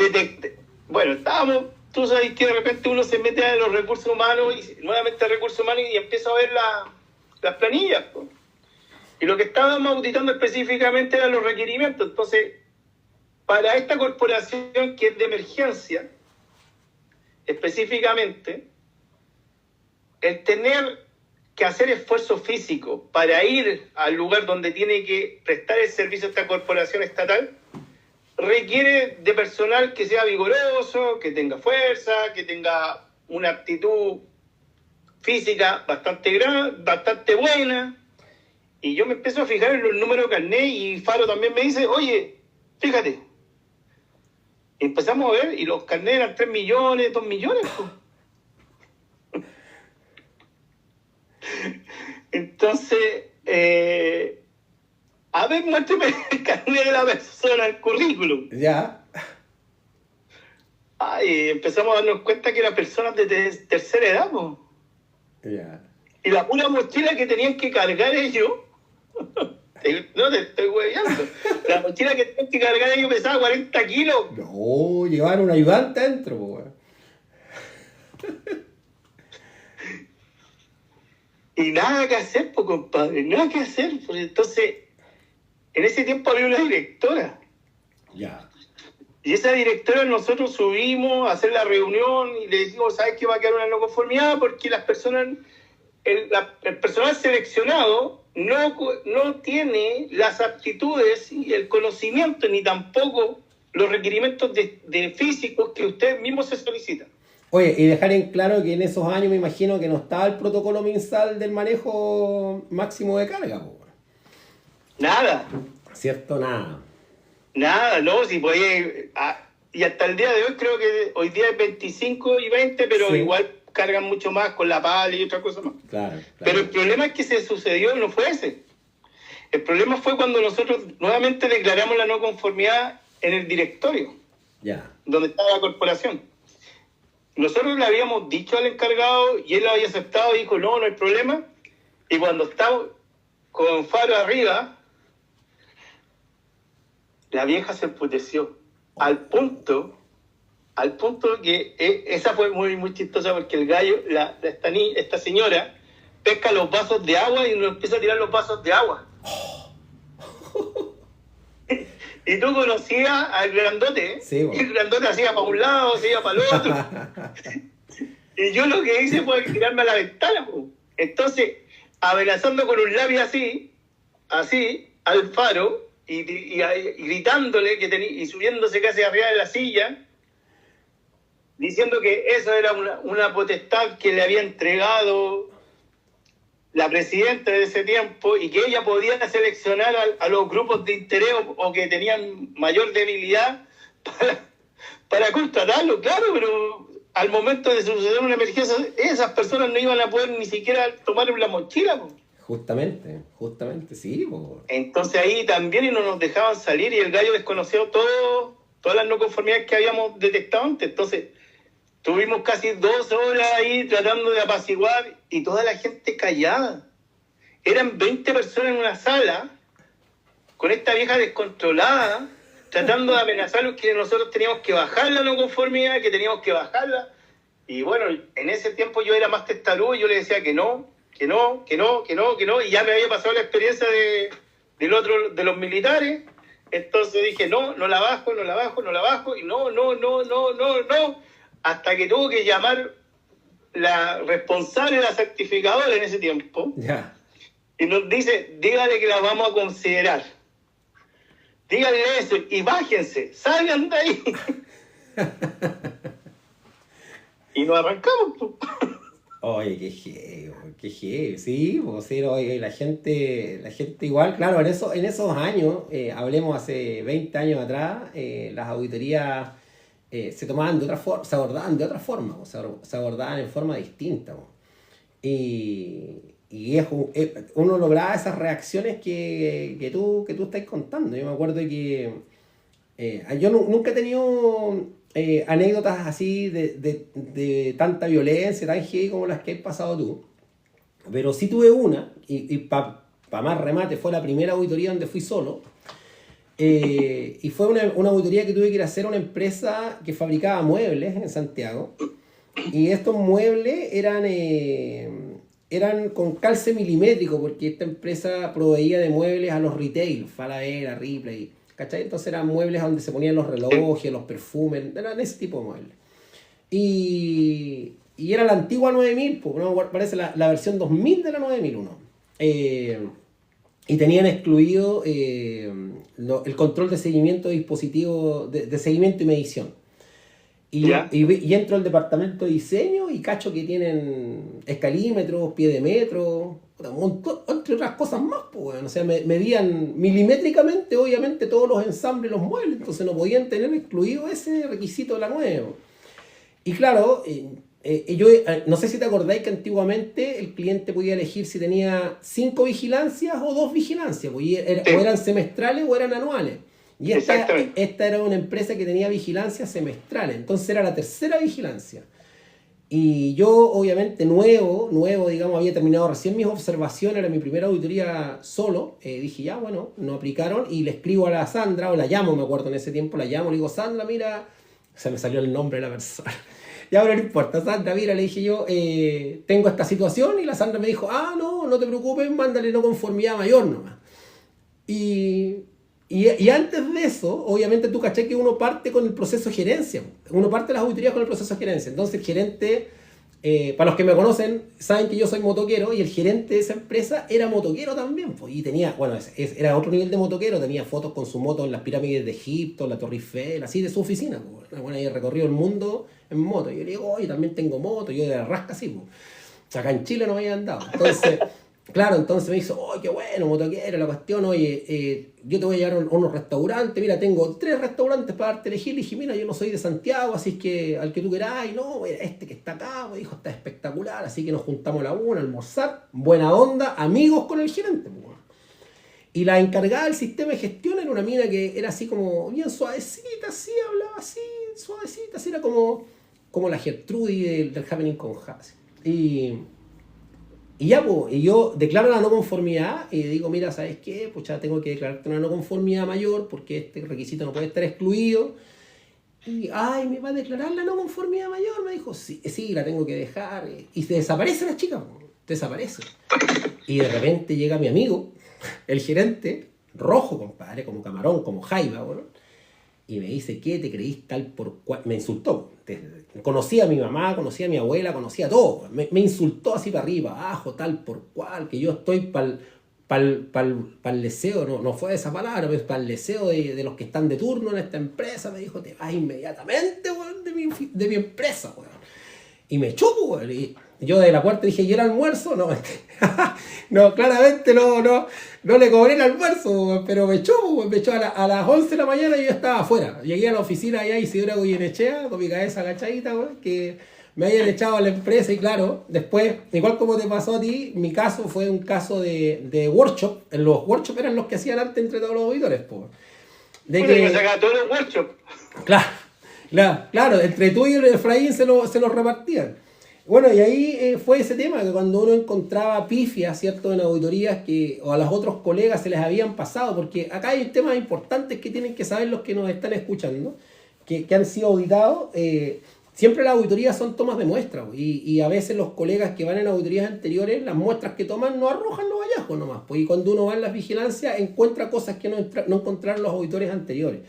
bueno, estábamos, tú sabes que de repente uno se mete a los recursos humanos, y nuevamente a recursos humanos, y empieza a ver las planillas, pues. Y lo que estábamos auditando específicamente eran los requerimientos. Entonces, para esta corporación que es de emergencia, específicamente, el tener que hacer esfuerzo físico para ir al lugar donde tiene que prestar el servicio a esta corporación estatal, requiere de personal que sea vigoroso, que tenga fuerza, que tenga una aptitud física bastante buena. Y yo me empiezo a fijar en los números de carnet, y Faro también me dice, oye, fíjate. Y empezamos a ver, y los carnets eran 3 millones, 2 millones. Pues. Entonces, a ver, muéstrame el carnet de la persona, el currículum. Y empezamos a darnos cuenta que eran personas de tercera edad, pues. Y la pura mochila que tenían que cargar ellos, no te estoy hueveando, la mochila que tenían que cargar ellos pesaba 40 kilos. No, llevaron un ayudante dentro, pues. Y nada que hacer, pues, compadre, nada que hacer. Pues, entonces, en ese tiempo había una directora. Y esa directora, nosotros subimos a hacer la reunión y le decimos, ¿sabes qué? Va a quedar una no conformidad porque las personas, el personal seleccionado no tiene las aptitudes y el conocimiento, ni tampoco los requerimientos de físicos que ustedes mismos se solicitan. Oye, y dejar en claro que en esos años me imagino que no estaba el protocolo MinSal del manejo máximo de carga, po. Nada. ¿Cierto? Nada, no, si podía... y hasta el día de hoy creo que hoy día es 25 y 20, pero igual cargan mucho más con la pala y otra cosa más. Claro. Pero el problema es que se sucedió no fue ese. El problema fue cuando nosotros nuevamente declaramos la no conformidad en el directorio, donde estaba la corporación. Nosotros le habíamos dicho al encargado y él lo había aceptado y dijo, no hay problema. Y cuando estaba con Faro arriba, la vieja se emputeció al punto que esa fue muy, muy chistosa porque el gallo, esta señora, pesca los vasos de agua y nos empieza a tirar los vasos de agua. Y tú conocías al grandote, ¿eh? Sí, bueno. Y el grandote hacía para un lado, hacía para el otro. Y yo lo que hice fue tirarme a la ventana, pues. Entonces, amenazando con un lápiz así, al Faro, y gritándole y subiéndose casi arriba de la silla, diciendo que eso era una potestad que le había entregado la presidenta de ese tiempo y que ella podía seleccionar a los grupos de interés o que tenían mayor debilidad para contratarlo, claro, pero al momento de suceder una emergencia, esas personas no iban a poder ni siquiera tomar la mochila, po. Justamente, sí, po. Entonces ahí también y no nos dejaban salir y el gallo desconoció todas las no conformidades que habíamos detectado antes. Entonces tuvimos casi 2 horas ahí tratando de apaciguar y toda la gente callada. Eran 20 personas en una sala con esta vieja descontrolada tratando de amenazarlos que nosotros teníamos que bajar la no conformidad, que teníamos que bajarla. Y bueno, en ese tiempo yo era más testarudo y yo le decía que no, y ya me había pasado la experiencia de los militares. Entonces dije, no la bajo, y no, hasta que tuvo que llamar la responsable de la certificadora en ese tiempo. Ya. Y nos dice, dígale que la vamos a considerar. Díganle eso y bájense, salgan de ahí. Y nos arrancamos. Oye, qué heavy, sí, pues sí, oye, la gente igual, claro, en esos años, hablemos hace 20 años atrás, las auditorías se tomaban de otra forma, se abordaban de otra forma, se abordaban en forma distinta. Y uno lograba esas reacciones que tú estás contando. Yo me acuerdo que yo nunca he tenido anécdotas así de tanta violencia, tan heavy como las que has pasado tú. Pero sí tuve una, y para más remate, fue la primera auditoría donde fui solo. Y fue una auditoría que tuve que ir a hacer a una empresa que fabricaba muebles en Santiago. Y estos muebles eran con calce milimétrico, porque esta empresa proveía de muebles a los retail, Falabella, Ripley, ¿cachai? Entonces eran muebles donde se ponían los relojes, los perfumes, eran ese tipo de muebles. Y era la antigua 9000, pues, ¿no? Parece la versión 2000 de la 9001. Y tenían excluido el control de seguimiento de dispositivos, de seguimiento y medición. Y entro al departamento de diseño y cacho que tienen escalímetros, pie de metro, un montón, entre otras cosas más, pues, bueno. O sea, medían milimétricamente, obviamente, todos los ensambles, los muebles, entonces no podían tener excluido ese requisito de la nueva. Y claro, yo no sé si te acordáis que antiguamente el cliente podía elegir si tenía 5 vigilancias o 2 vigilancias, pues, o eran semestrales o eran anuales. Y esta era una empresa que tenía vigilancia semestral, entonces era la tercera vigilancia. Y yo, obviamente, nuevo, digamos, había terminado recién mis observaciones, era mi primera auditoría solo. Dije, ya, bueno, no aplicaron, y le escribo a la Sandra, o la llamo, me acuerdo en ese tiempo, le digo, Sandra, mira, se me salió el nombre de la persona. Ya, pero no importa, Sandra, mira, le dije yo, tengo esta situación, y la Sandra me dijo, no te preocupes, mándale no conformidad mayor nomás. Y antes de eso, obviamente tú caché que uno parte con el proceso de gerencia. Uno parte las auditorías con el proceso de gerencia. Entonces el gerente, para los que me conocen, saben que yo soy motoquero, y el gerente de esa empresa era motoquero también. Pues, y tenía, bueno, era otro nivel de motoquero, tenía fotos con su moto en las pirámides de Egipto, en la Torre Eiffel, así de su oficina. Pues. Bueno, y he recorrido el mundo en moto. Y yo le digo, oye, también tengo moto, yo de la rasca así. Pues. Acá en Chile no me había andado. Entonces... Claro, entonces me dijo, qué bueno, motoquero, la cuestión, oye, yo te voy a llevar a unos restaurantes, mira, tengo 3 restaurantes para darte elegir. Le dije, mira, yo no soy de Santiago, así es que al que tú queráis, no, este que está acá, me dijo, está espectacular, así que nos juntamos a la 1 a almorzar, buena onda, amigos con el gerente. Pues. Y la encargada del sistema de gestión era una mina que era así como bien suavecita, así, hablaba así, suavecita, así, era como la Gertrudis del Happening con Haas. Y ya, pues, y yo declaro la no conformidad y digo, mira, ¿sabes qué? Pues ya tengo que declararte una no conformidad mayor porque este requisito no puede estar excluido. Y, me va a declarar la no conformidad mayor. Me dijo, sí, la tengo que dejar. Y se desaparece la chica, pues, desaparece. Y de repente llega mi amigo, el gerente, rojo, compadre, como camarón, como jaiba, ¿no? Y me dice, ¿qué te creís tal por cual? Me insultó. Conocía a mi mamá, conocía a mi abuela, conocía a todo. Me insultó así para arriba, abajo, tal por cual, que yo estoy pa'l deseo, no fue esa palabra, pero para el deseo de los que están de turno en esta empresa. Me dijo, te vas inmediatamente, weón, de mi empresa, weón. Y me echó, weón. Yo de la puerta dije, ¿y el almuerzo? No, no, claramente no le cobré el almuerzo, pero me echó a las 11 de la mañana y yo estaba afuera. Llegué a la oficina allá Isidora Goyenechea, con mi cabeza agachadita, que me habían echado a la empresa y claro, después, igual como te pasó a ti, mi caso fue un caso de workshop. Los workshops eran los que hacían antes entre todos los auditores, pues. De que me sacaba todos los workshops. Claro, entre tú y el Efraín se los repartían. Bueno, y ahí fue ese tema, que cuando uno encontraba pifias, ¿cierto?, en auditorías o a los otros colegas se les habían pasado, porque acá hay temas importantes que tienen que saber los que nos están escuchando, que han sido auditados. Siempre las auditorías son tomas de muestras, y a veces los colegas que van en auditorías anteriores, las muestras que toman no arrojan los hallazgos nomás, pues, y cuando uno va en las vigilancias encuentra cosas que no encontraron los auditores anteriores.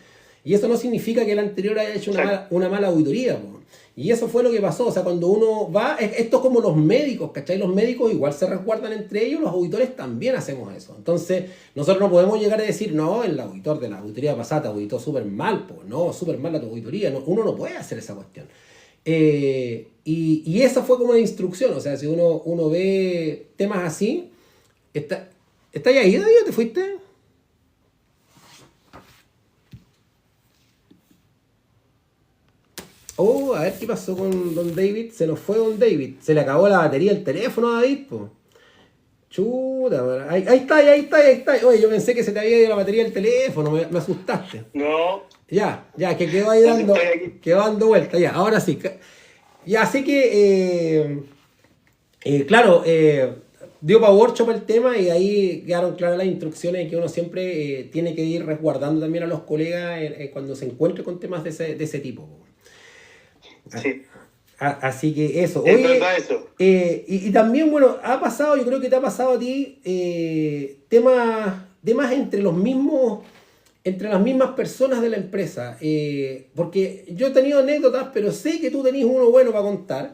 Y eso no significa que el anterior haya hecho una mala auditoría, pues. Y eso fue lo que pasó. O sea, cuando uno va, esto es como los médicos, ¿cachai? Los médicos igual se resguardan entre ellos, los auditores también hacemos eso. Entonces, nosotros no podemos llegar a decir, no, el auditor de la auditoría pasada te auditó súper mal, pues, no, súper mal la tu auditoría. No, uno no puede hacer esa cuestión. Y eso fue como una instrucción. O sea, si uno ve temas así, ¿estás ahí, David, o te fuiste? Oh, a ver qué pasó con Don David. Se nos fue Don David. Se le acabó la batería del teléfono a David, po. Chuta, ahí está. Oye, yo pensé que se te había ido la batería del teléfono, me asustaste. No. Ya, que quedó ahí dando vueltas. Ya, ahora sí. Ya, así que, claro, dio para workshop el tema y ahí quedaron claras las instrucciones que uno siempre tiene que ir resguardando también a los colegas cuando se encuentre con temas de ese tipo. Sí. Así que eso. Es verdad eso. Y también, bueno, ha pasado, yo creo que te ha pasado a ti, temas entre las mismas personas de la empresa. Porque yo he tenido anécdotas, pero sé que tú tenías uno bueno para contar.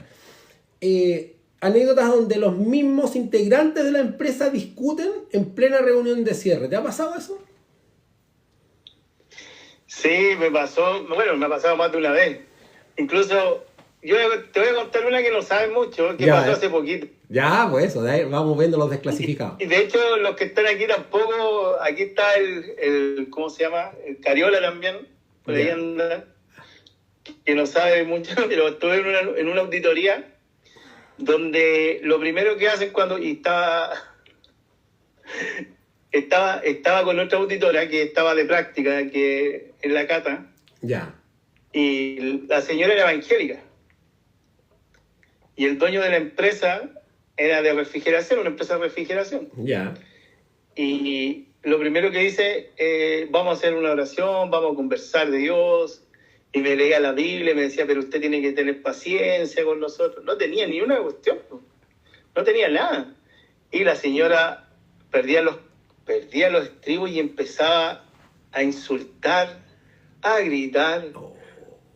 Anécdotas donde los mismos integrantes de la empresa discuten en plena reunión de cierre. ¿Te ha pasado eso? Sí, me pasó, bueno, me ha pasado más de una vez. Incluso, yo te voy a contar una que no sabes mucho, que pasó hace poquito. Ya, pues eso, de ahí vamos viendo los desclasificados. Y de hecho, los que están aquí tampoco, aquí está el ¿cómo se llama? El Cariola también, por ahí anda, que no sabe mucho, pero estuve en una auditoría donde lo primero que hacen estaba con otra auditora que estaba de práctica, que en la cata. Ya. Y la señora era evangélica. Y el dueño de la empresa era de refrigeración, una empresa de refrigeración. Ya. Y lo primero que dice, vamos a hacer una oración, vamos a conversar de Dios. Y me leía la Biblia y me decía, pero usted tiene que tener paciencia con nosotros. No tenía ni una cuestión, no tenía nada. Y la señora perdía los estribos y empezaba a insultar, a gritar.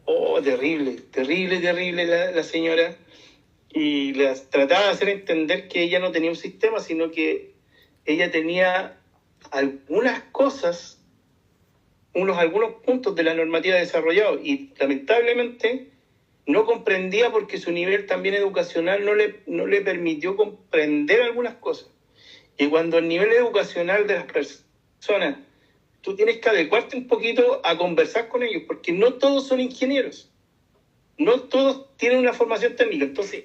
Oh, terrible la señora. Y las trataba de hacer entender que ella no tenía un sistema, sino que ella tenía algunas cosas, algunos puntos de la normativa desarrollados, y lamentablemente no comprendía porque su nivel también educacional no le permitió comprender algunas cosas. Y cuando el nivel educacional de las personas, tú tienes que adecuarte un poquito a conversar con ellos, porque no todos son ingenieros, no todos tienen una formación técnica, entonces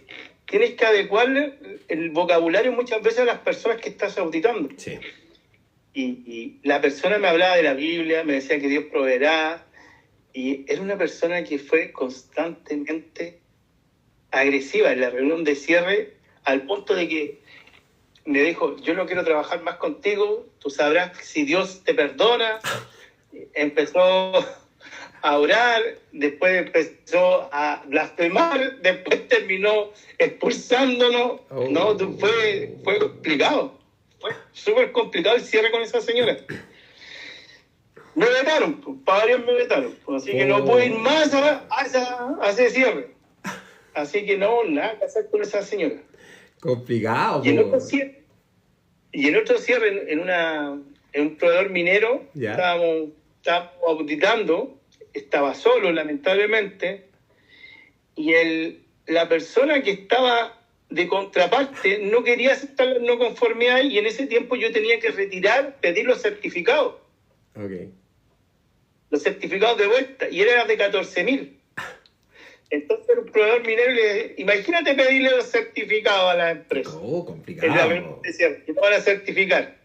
tienes que adecuarle el vocabulario muchas veces a las personas que estás auditando. Sí. Y la persona me hablaba de la Biblia, me decía que Dios proveerá, y era una persona que fue constantemente agresiva en la reunión de cierre, al punto de que me dijo, yo no quiero trabajar más contigo, tú sabrás si Dios te perdona. Empezó a orar, después empezó a blasfemar, después terminó expulsándonos. Oh. No, fue complicado. Fue súper complicado el cierre con esa señora. Me vetaron, para varios me vetaron. Así que no puedo ir más a ese cierre. Así que no, nada que hacer con esa señora. Complicado. Y en otro cierre, en un proveedor minero, estábamos auditando, estaba solo, lamentablemente, y la persona que estaba de contraparte no quería aceptar la no conformidad y en ese tiempo yo tenía que pedir los certificados. Ok. Los certificados de vuelta, y eran de 14.000. Entonces el proveedor minero imagínate pedirle los certificados a la empresa. Oh, complicado. Que no van a certificar.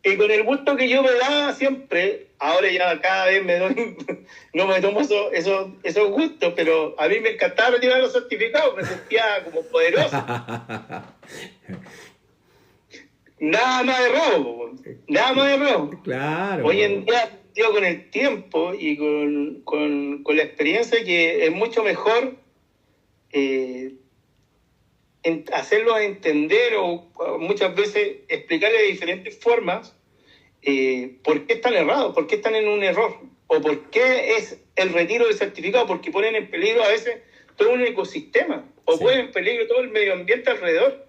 Y con el gusto que yo me daba siempre, ahora ya cada vez no me tomo esos gustos, pero a mí me encantaba retirar los certificados, me sentía como poderoso. Nada más de robo, nada más de robo. Claro. Hoy en día, con el tiempo y con la experiencia, que es mucho mejor hacerlos entender o muchas veces explicarle de diferentes formas por qué están errados, por qué están en un error, o por qué es el retiro del certificado, porque ponen en peligro a veces todo un ecosistema, o ponen en peligro todo el medio ambiente alrededor.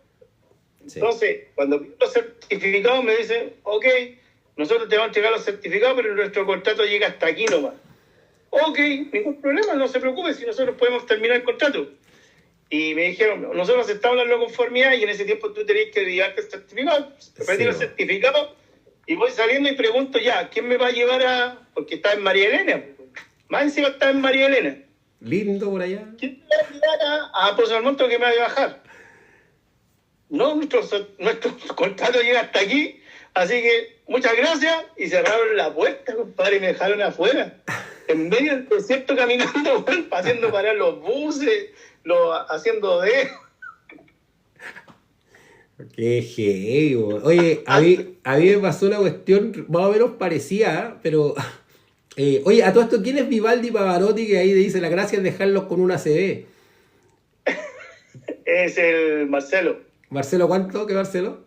Sí. Entonces, cuando pido los certificados me dicen, ok, nosotros te vamos a entregar los certificados, pero nuestro contrato llega hasta aquí nomás. Ok, ningún problema, no se preocupe, si nosotros podemos terminar el contrato. Y me dijeron, nosotros aceptamos la no conformidad y en ese tiempo tú tenías que llevarte el certificado, retiro el certificado y voy saliendo y pregunto ya, ¿quién me va a llevar a...? Porque está en María Elena, más encima está en María Elena. Lindo por allá. ¿Quién me va a llevar a Pozo Almonte que me va a bajar? No, nuestro contrato llega hasta aquí, así que muchas gracias y cerraron la puerta, compadre, y me dejaron afuera. En medio del desierto caminando, haciendo parar los buses, haciendo de... Qué heavy. Oye, a mí me pasó una cuestión más o menos parecida, pero... oye, a todo esto, ¿quién es Vivaldi Pavarotti que ahí te dice la gracia es dejarlos con una CB? Es el Marcelo. ¿Marcelo cuánto? ¿Qué Marcelo?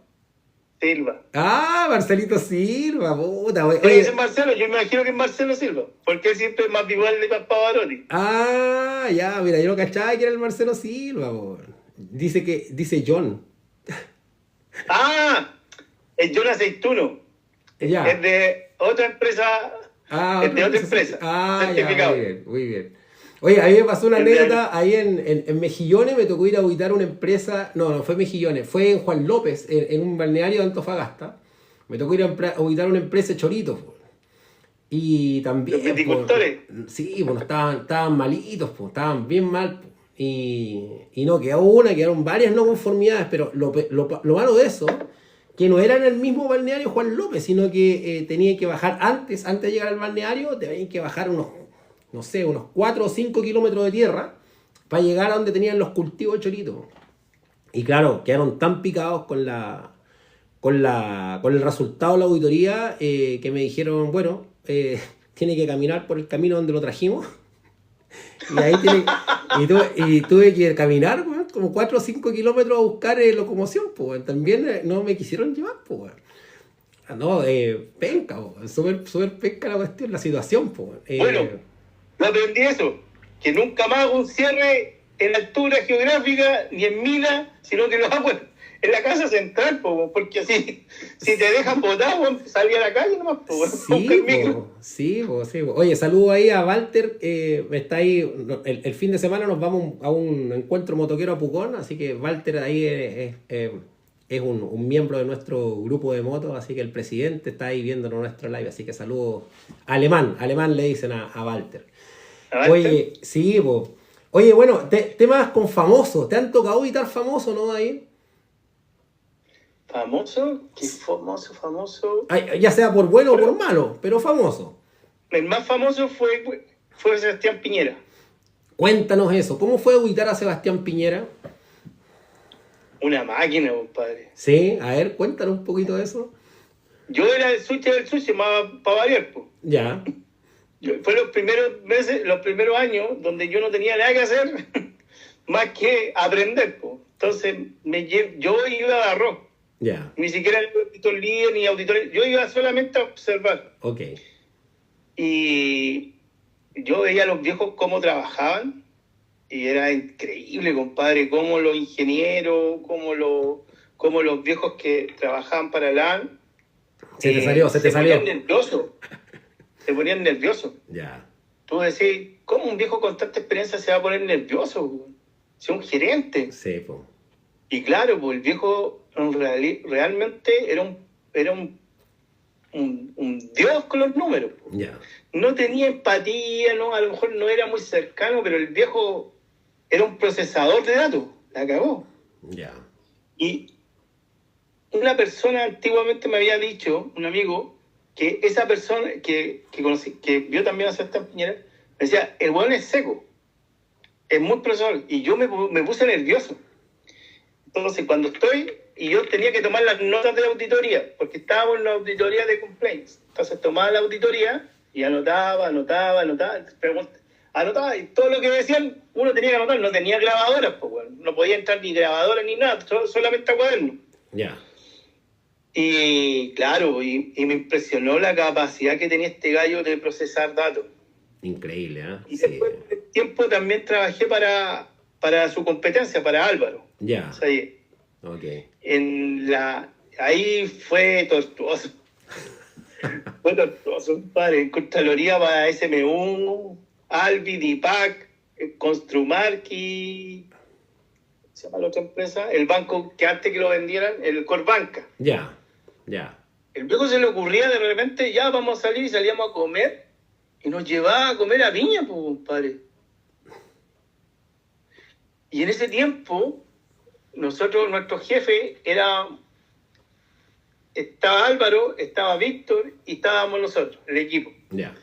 Silva. Ah, Marcelito Silva, puta. Oye, ese es Marcelo, yo me imagino que es Marcelo Silva, porque él siempre es más Vivaldi que Pavarotti. Ah, ya, mira, yo no cachaba que era el Marcelo Silva, po. Dice John. Ah, es John Aceituno. Ya. Es de otra empresa. Es de otra empresa. Ah, ya, muy bien, muy bien. Oye, a mí me pasó una anécdota ahí en Mejillones, me tocó ir a auditar una empresa, no fue Mejillones, fue en Juan López, en un balneario de Antofagasta. Me tocó ir a auditar una empresa de choritos. Y también... ¿Los viticultores? Sí, bueno, estaban malitos, estaban bien mal. Y no, quedaron varias no conformidades, pero lo malo de eso, que no era en el mismo balneario Juan López, sino que tenían que bajar antes de llegar al balneario, tenían que bajar unos 4 o 5 kilómetros de tierra para llegar a donde tenían los cultivos de choritos. Y claro, quedaron tan picados con el resultado de la auditoría que me dijeron, bueno, tiene que caminar por el camino donde lo trajimos. Y ahí tuve que caminar, pues, como 4 o 5 kilómetros a buscar locomoción, pues. También no me quisieron llevar, pues. No, penca, pues. Súper penca la cuestión, la situación, pues. Bueno, no aprendí eso, que nunca más hago un cierre en altura geográfica ni en mina, sino que lo hago en la casa central, porque así, si te dejan botado, salí a la calle nomás. Sí. Oye, saludo ahí a Walter, está ahí, el fin de semana nos vamos a un encuentro motoquero a Pucón, así que Walter ahí es un miembro de nuestro grupo de motos, así que el presidente está ahí viéndonos nuestro live, así que saludos. Alemán le dicen a Walter. Oye, sí, oye, bueno, temas con famosos, ¿te han tocado editar famosos, no, ahí? ¿Famoso? ¿Qué famoso? Ay, ya sea por bueno o por malo, pero famoso. El más famoso fue Sebastián Piñera. Cuéntanos eso, ¿cómo fue auditar a Sebastián Piñera? Una máquina, compadre. Sí, a ver, cuéntanos un poquito de eso. Yo era el sushi del sushi, más para variar, pues. Ya. Fue los primeros meses, los primeros años, donde yo no tenía nada que hacer, más que aprender, pues. Entonces, yo iba a arroz. Ya. Ni siquiera el auditor líder ni auditor. Yo iba solamente a observar. Ok. Y yo veía a los viejos cómo trabajaban. Y era increíble, compadre, cómo los ingenieros, cómo los viejos que trabajaban para la... Se te salió. Se ponían nerviosos. Ya. Tú decís, ¿cómo un viejo con tanta experiencia se va a poner nervioso? Si es un gerente. Sí, pues. Y claro, pues el viejo realmente era un dios con los números. Ya. No tenía empatía, no, a lo mejor no era muy cercano, pero el viejo era un procesador de datos, la cagó. Ya. Y una persona antiguamente me había dicho, un amigo, que esa persona que conocí, que vio también a Sebastián Piñera, me decía, el hueón es seco, es muy procesador. Y yo me puse nervioso. Entonces, cuando y yo tenía que tomar las notas de la auditoría, porque estábamos en la auditoría de complaints. Entonces tomaba la auditoría y anotaba, y todo lo que decían uno tenía que anotar, no tenía grabadoras, pues bueno, no podía entrar ni grabadora ni nada, solamente a cuaderno. Ya. Y claro, y me impresionó la capacidad que tenía este gallo de procesar datos. Increíble, ¿eh? Y después de tiempo también trabajé para su competencia, para Álvaro. Ya. O sea, okay. Ahí fue tortuoso. Fue tortuoso, padre. En Contraloría para SMU, Albi, Dipac, Construmarqui, ¿se llama la otra empresa? El banco que antes que lo vendieran, el Corbanca. Ya. El viejo se le ocurría de repente, ya vamos a salir, y salíamos a comer, y nos llevaba a comer a Viña, pues, compadre. Y en ese tiempo, nuestro jefe estaba Álvaro, estaba Víctor y estábamos nosotros, el equipo. Ya.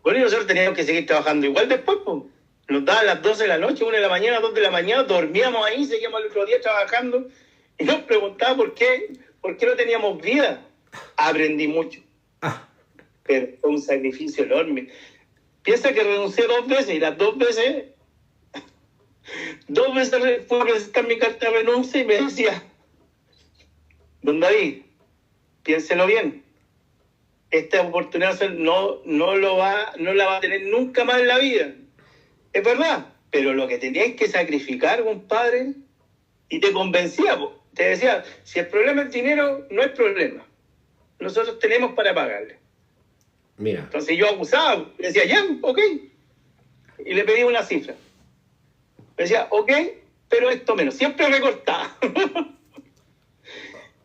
Bueno, y nosotros teníamos que seguir trabajando igual después, pues. Nos daban las 12 de la noche, 1 de la mañana, 2 de la mañana, dormíamos ahí, seguíamos el otro día trabajando y nos preguntaba por qué no teníamos vida. Aprendí mucho. Pero fue un sacrificio enorme. Piensa que renuncié 2 veces y las 2 veces fue a presentar mi carta de renuncia y me decía, don David, piénselo bien, esta oportunidad no la va a tener nunca más en la vida. Es verdad, pero lo que tenías que sacrificar, compadre, y te convencía, te decía, si el problema es dinero, no es problema. Nosotros tenemos para pagarle. Mira. Entonces yo abusaba, le decía, ya, ok, y le pedía una cifra. Me decía, ok, pero esto menos. Siempre recortaba.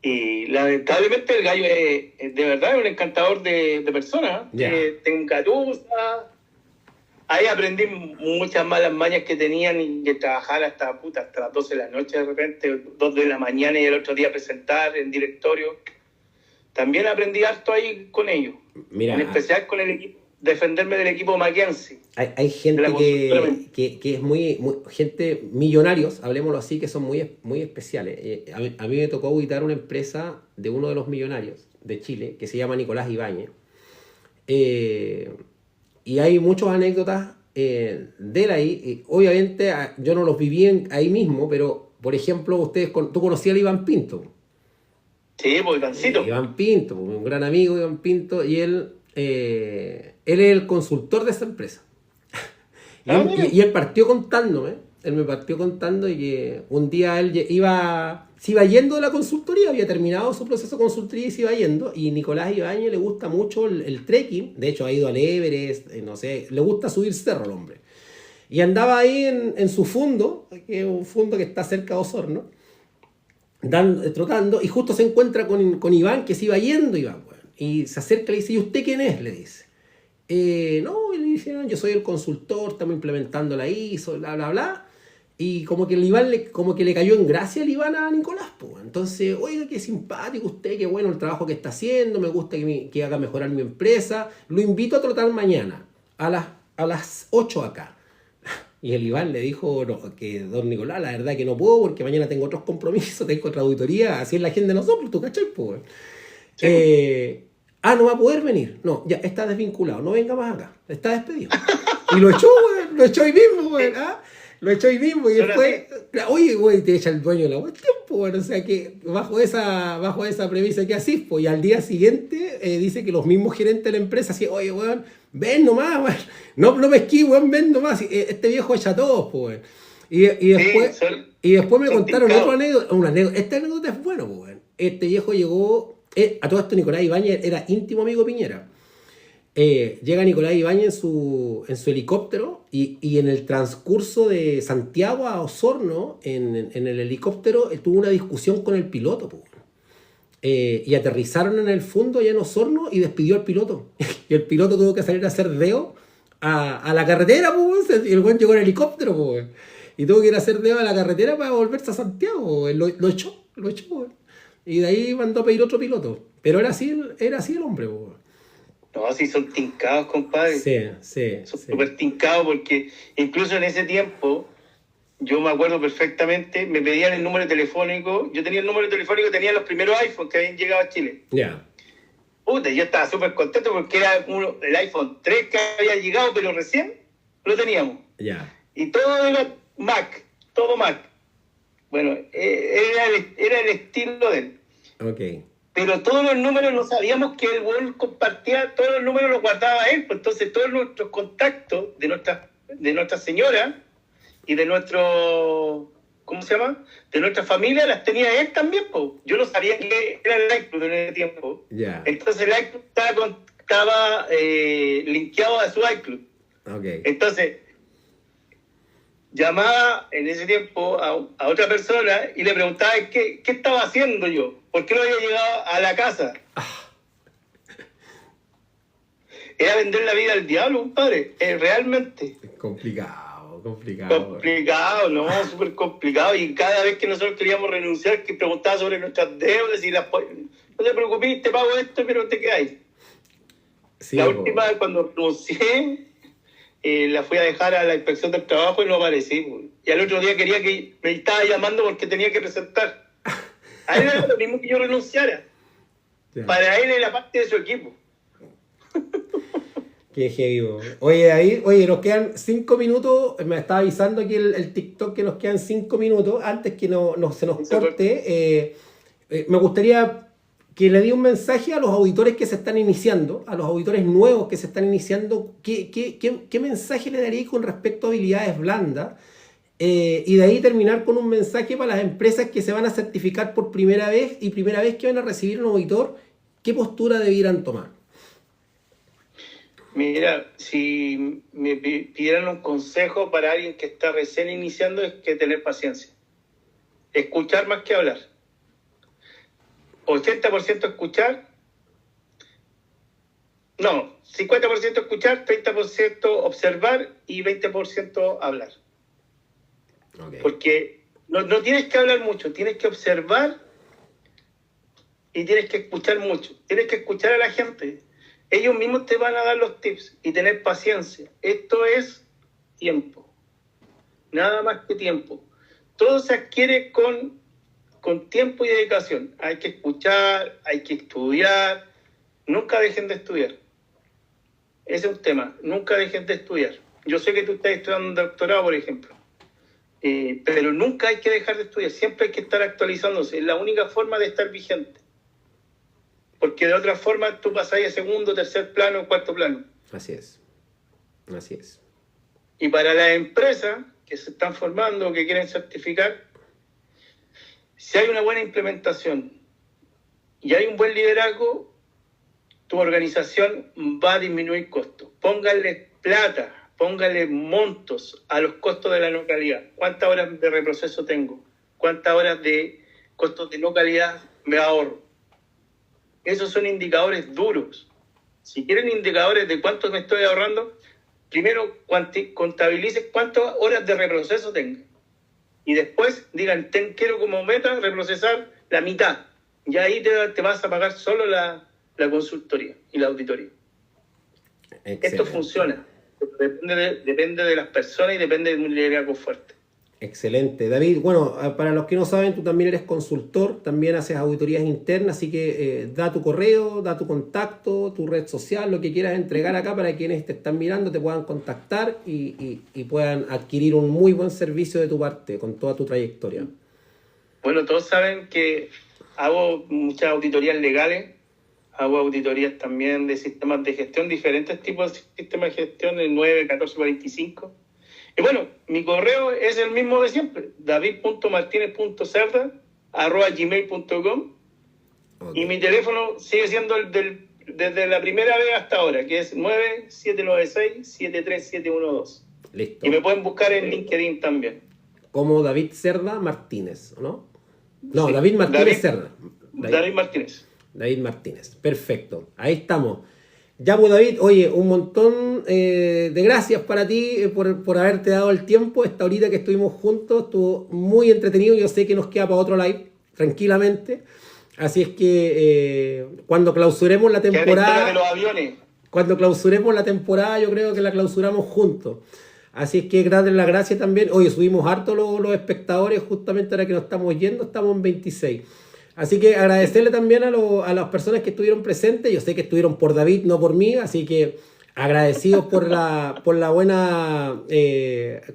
Y lamentablemente el gallo es de verdad un encantador de personas. Yeah. Tengo un catusa. Ahí aprendí muchas malas mañas que tenían y que trabajar hasta las 12 de la noche de repente, 2 de la mañana y el otro día presentar en directorio. También aprendí harto ahí con ellos. Mira, en especial con el equipo. Defenderme del equipo McKinsey. Hay gente que es muy gente millonarios, hablemoslo así, que son muy especiales. A mí me tocó auditar una empresa de uno de los millonarios de Chile, que se llama Nicolás Ibáñez. Y hay muchas anécdotas de él ahí. Obviamente yo no los viví ahí mismo, pero por ejemplo, tú conocías a Iván Pinto. Sí, pues Ivancito. Iván Pinto, un gran amigo de Iván Pinto, y él es el consultor de esa empresa. Y él partió contándome, él me partió contando y que un día él se iba yendo de la consultoría, había terminado su proceso de consultoría y se iba yendo, y Nicolás Ibáñez le gusta mucho el trekking, de hecho ha ido al Everest, no sé, le gusta subir cerro al hombre. Y andaba ahí en su fundo, que es un fundo que está cerca de Osorno, trotando, y justo se encuentra con Iván, que se iba yendo, Iván, bueno, y se acerca y le dice, ¿y usted quién es? Le dice. No, y le dice, no, yo soy el consultor, estamos implementando la ISO, bla, bla, bla. Y como que el Iván le cayó en gracia el Iván a Nicolás, pues. Entonces, oiga, qué simpático usted, qué bueno el trabajo que está haciendo, me gusta que haga mejorar mi empresa, lo invito a trotar mañana, a las 8 acá. Y el Iván le dijo, no, que don Nicolás, la verdad que no puedo porque mañana tengo otros compromisos, tengo otra auditoría, así es la agenda de nosotros, ¿tú cachai? Pues. Sí. No va a poder venir. No, ya está desvinculado, no venga más acá, está despedido. Y lo echó, güey, lo echó ahí mismo, güey, Lo echó ahí mismo y después, oye, güey, te echa el dueño de la cuestión, pues, o sea que bajo esa premisa que así, pues, y al día siguiente dice que los mismos gerentes de la empresa, así, oye, weón, ven nomás, weón, no me esquí, weón, ven nomás, este viejo echa a todos, pues, y después me contaron otra anécdota, esta anécdota es buena, pues, este viejo llegó, a todo esto Nicolás Ibáñez era íntimo amigo de Piñera. Llega Nicolás Ibáñez en su helicóptero y en el transcurso de Santiago a Osorno, en el helicóptero, tuvo una discusión con el piloto, po. Y aterrizaron en el fondo allá en Osorno y despidió al piloto. Y el piloto tuvo que salir a hacer deo a la carretera, pues, y el buen llegó en helicóptero, pues, y tuvo que ir a hacer deo a la carretera para volverse a Santiago, pues. Lo echó, pues. Y de ahí mandó a pedir otro piloto. Pero era así el hombre, pues. No, sí, son tincados, compadre. Son súper tincados porque incluso en ese tiempo, yo me acuerdo perfectamente, me pedían el número telefónico. Yo tenía el número telefónico, tenía los primeros iPhones que habían llegado a Chile. Ya. Puta, yo estaba súper contento porque era el iPhone 3 que había llegado, pero recién lo teníamos. Ya. Y todo era Mac, todo Mac. Bueno, era el estilo de él. Ok. Pero todos los números no sabíamos que el weón compartía, todos los números los guardaba él, pues entonces todos nuestros contactos de nuestra señora y de nuestro, ¿cómo se llama? De nuestra familia las tenía él también, pues. Yo no sabía que era el iCloud en ese tiempo. Yeah. Entonces el iCloud estaba linkeado a su iCloud. Okay. Entonces llamaba en ese tiempo a otra persona y le preguntaba qué estaba haciendo yo, por qué no había llegado a la casa. Era vender la vida al diablo, compadre, realmente. Complicado. Complicado, no, súper complicado. Y cada vez que nosotros queríamos renunciar, que preguntaba sobre nuestras deudas y no te preocupes, te pago esto, pero te quedáis. Sí, la última vez cuando renuncié, la fui a dejar a la inspección del trabajo y no aparecí. Y al otro día quería que me estaba llamando porque tenía que presentar. A él era lo mismo que yo renunciara. Yeah. Para él era parte de su equipo. Qué heavy. Oye, nos quedan 5 minutos. Me estaba avisando aquí el TikTok que nos quedan 5 minutos. Antes que se nos corte, me gustaría que le dé un mensaje a los auditores que se están iniciando, a los auditores nuevos que se están iniciando. ¿Qué mensaje le daría con respecto a habilidades blandas? Y de ahí terminar con un mensaje para las empresas que se van a certificar por primera vez y primera vez que van a recibir un auditor. ¿Qué postura debieran tomar? Mira, si me pidieran un consejo para alguien que está recién iniciando, es que tener paciencia. Escuchar más que hablar. 80% escuchar. No, 50% escuchar, 30% observar y 20% hablar. Okay. Porque no tienes que hablar mucho, tienes que observar y tienes que escuchar mucho. Tienes que escuchar a la gente. Ellos mismos te van a dar los tips y tener paciencia. Esto es tiempo. Nada más que tiempo. Todo se adquiere con tiempo y dedicación. Hay que escuchar, hay que estudiar. Nunca dejen de estudiar. Ese es un tema. Nunca dejen de estudiar. Yo sé que tú estás estudiando un doctorado, por ejemplo. Pero nunca hay que dejar de estudiar. Siempre hay que estar actualizándose. Es la única forma de estar vigente. Porque de otra forma tú pasás a segundo, tercer plano, cuarto plano. Así es. Y para las empresas que se están formando, que quieren certificar, si hay una buena implementación y hay un buen liderazgo, tu organización va a disminuir costos. Póngale plata, póngale montos a los costos de la no calidad. ¿Cuántas horas de reproceso tengo? ¿Cuántas horas de costos de no calidad me ahorro? Esos son indicadores duros. Si quieren indicadores de cuánto me estoy ahorrando, primero contabilicen cuántas horas de reproceso tengo. Y después digan, quiero como meta reprocesar la mitad. Y ahí te vas a pagar solo la consultoría y la auditoría. Excelente. Esto funciona. Depende de las personas y depende de un liderazgo fuerte. Excelente. David, bueno, para los que no saben, tú también eres consultor, también haces auditorías internas, así que da tu correo, da tu contacto, tu red social, lo que quieras entregar acá para quienes te están mirando te puedan contactar y puedan adquirir un muy buen servicio de tu parte con toda tu trayectoria. Bueno, todos saben que hago muchas auditorías legales, hago auditorías también de sistemas de gestión, diferentes tipos de sistemas de gestión, el 9, 14, 45. Y bueno, mi correo es el mismo de siempre, david.martinez.cerda@gmail.com. Okay. Y mi teléfono sigue siendo el del desde la primera vez hasta ahora, que es 9796-73712. Listo. Y me pueden buscar en LinkedIn también. Como David Cerda Martínez, ¿o no? No, Sí, David Martínez Cerda. David Martínez. David Martínez, perfecto. Ahí estamos. Ya, pues David, oye, un montón de gracias para ti por haberte dado el tiempo. Esta horita que estuvimos juntos estuvo muy entretenido. Yo sé que nos queda para otro live, tranquilamente. Así es que cuando clausuremos la temporada... de los aviones. Cuando clausuremos la temporada, yo creo que la clausuramos juntos. Así es que darles las gracias también. Oye, subimos harto los espectadores, justamente ahora que nos estamos yendo, estamos en 26. Así que agradecerle también a las personas que estuvieron presentes. Yo sé que estuvieron por David, no por mí, así que agradecidos por la buena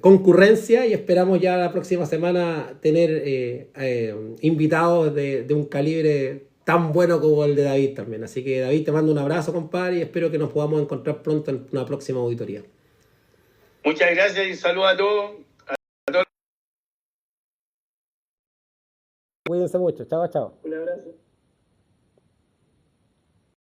concurrencia, y esperamos ya la próxima semana tener invitados de un calibre tan bueno como el de David también. Así que David, te mando un abrazo, compadre, y espero que nos podamos encontrar pronto en una próxima auditoría. Muchas gracias y saludos a todos. Cuídense mucho. Chao, chao. Un abrazo.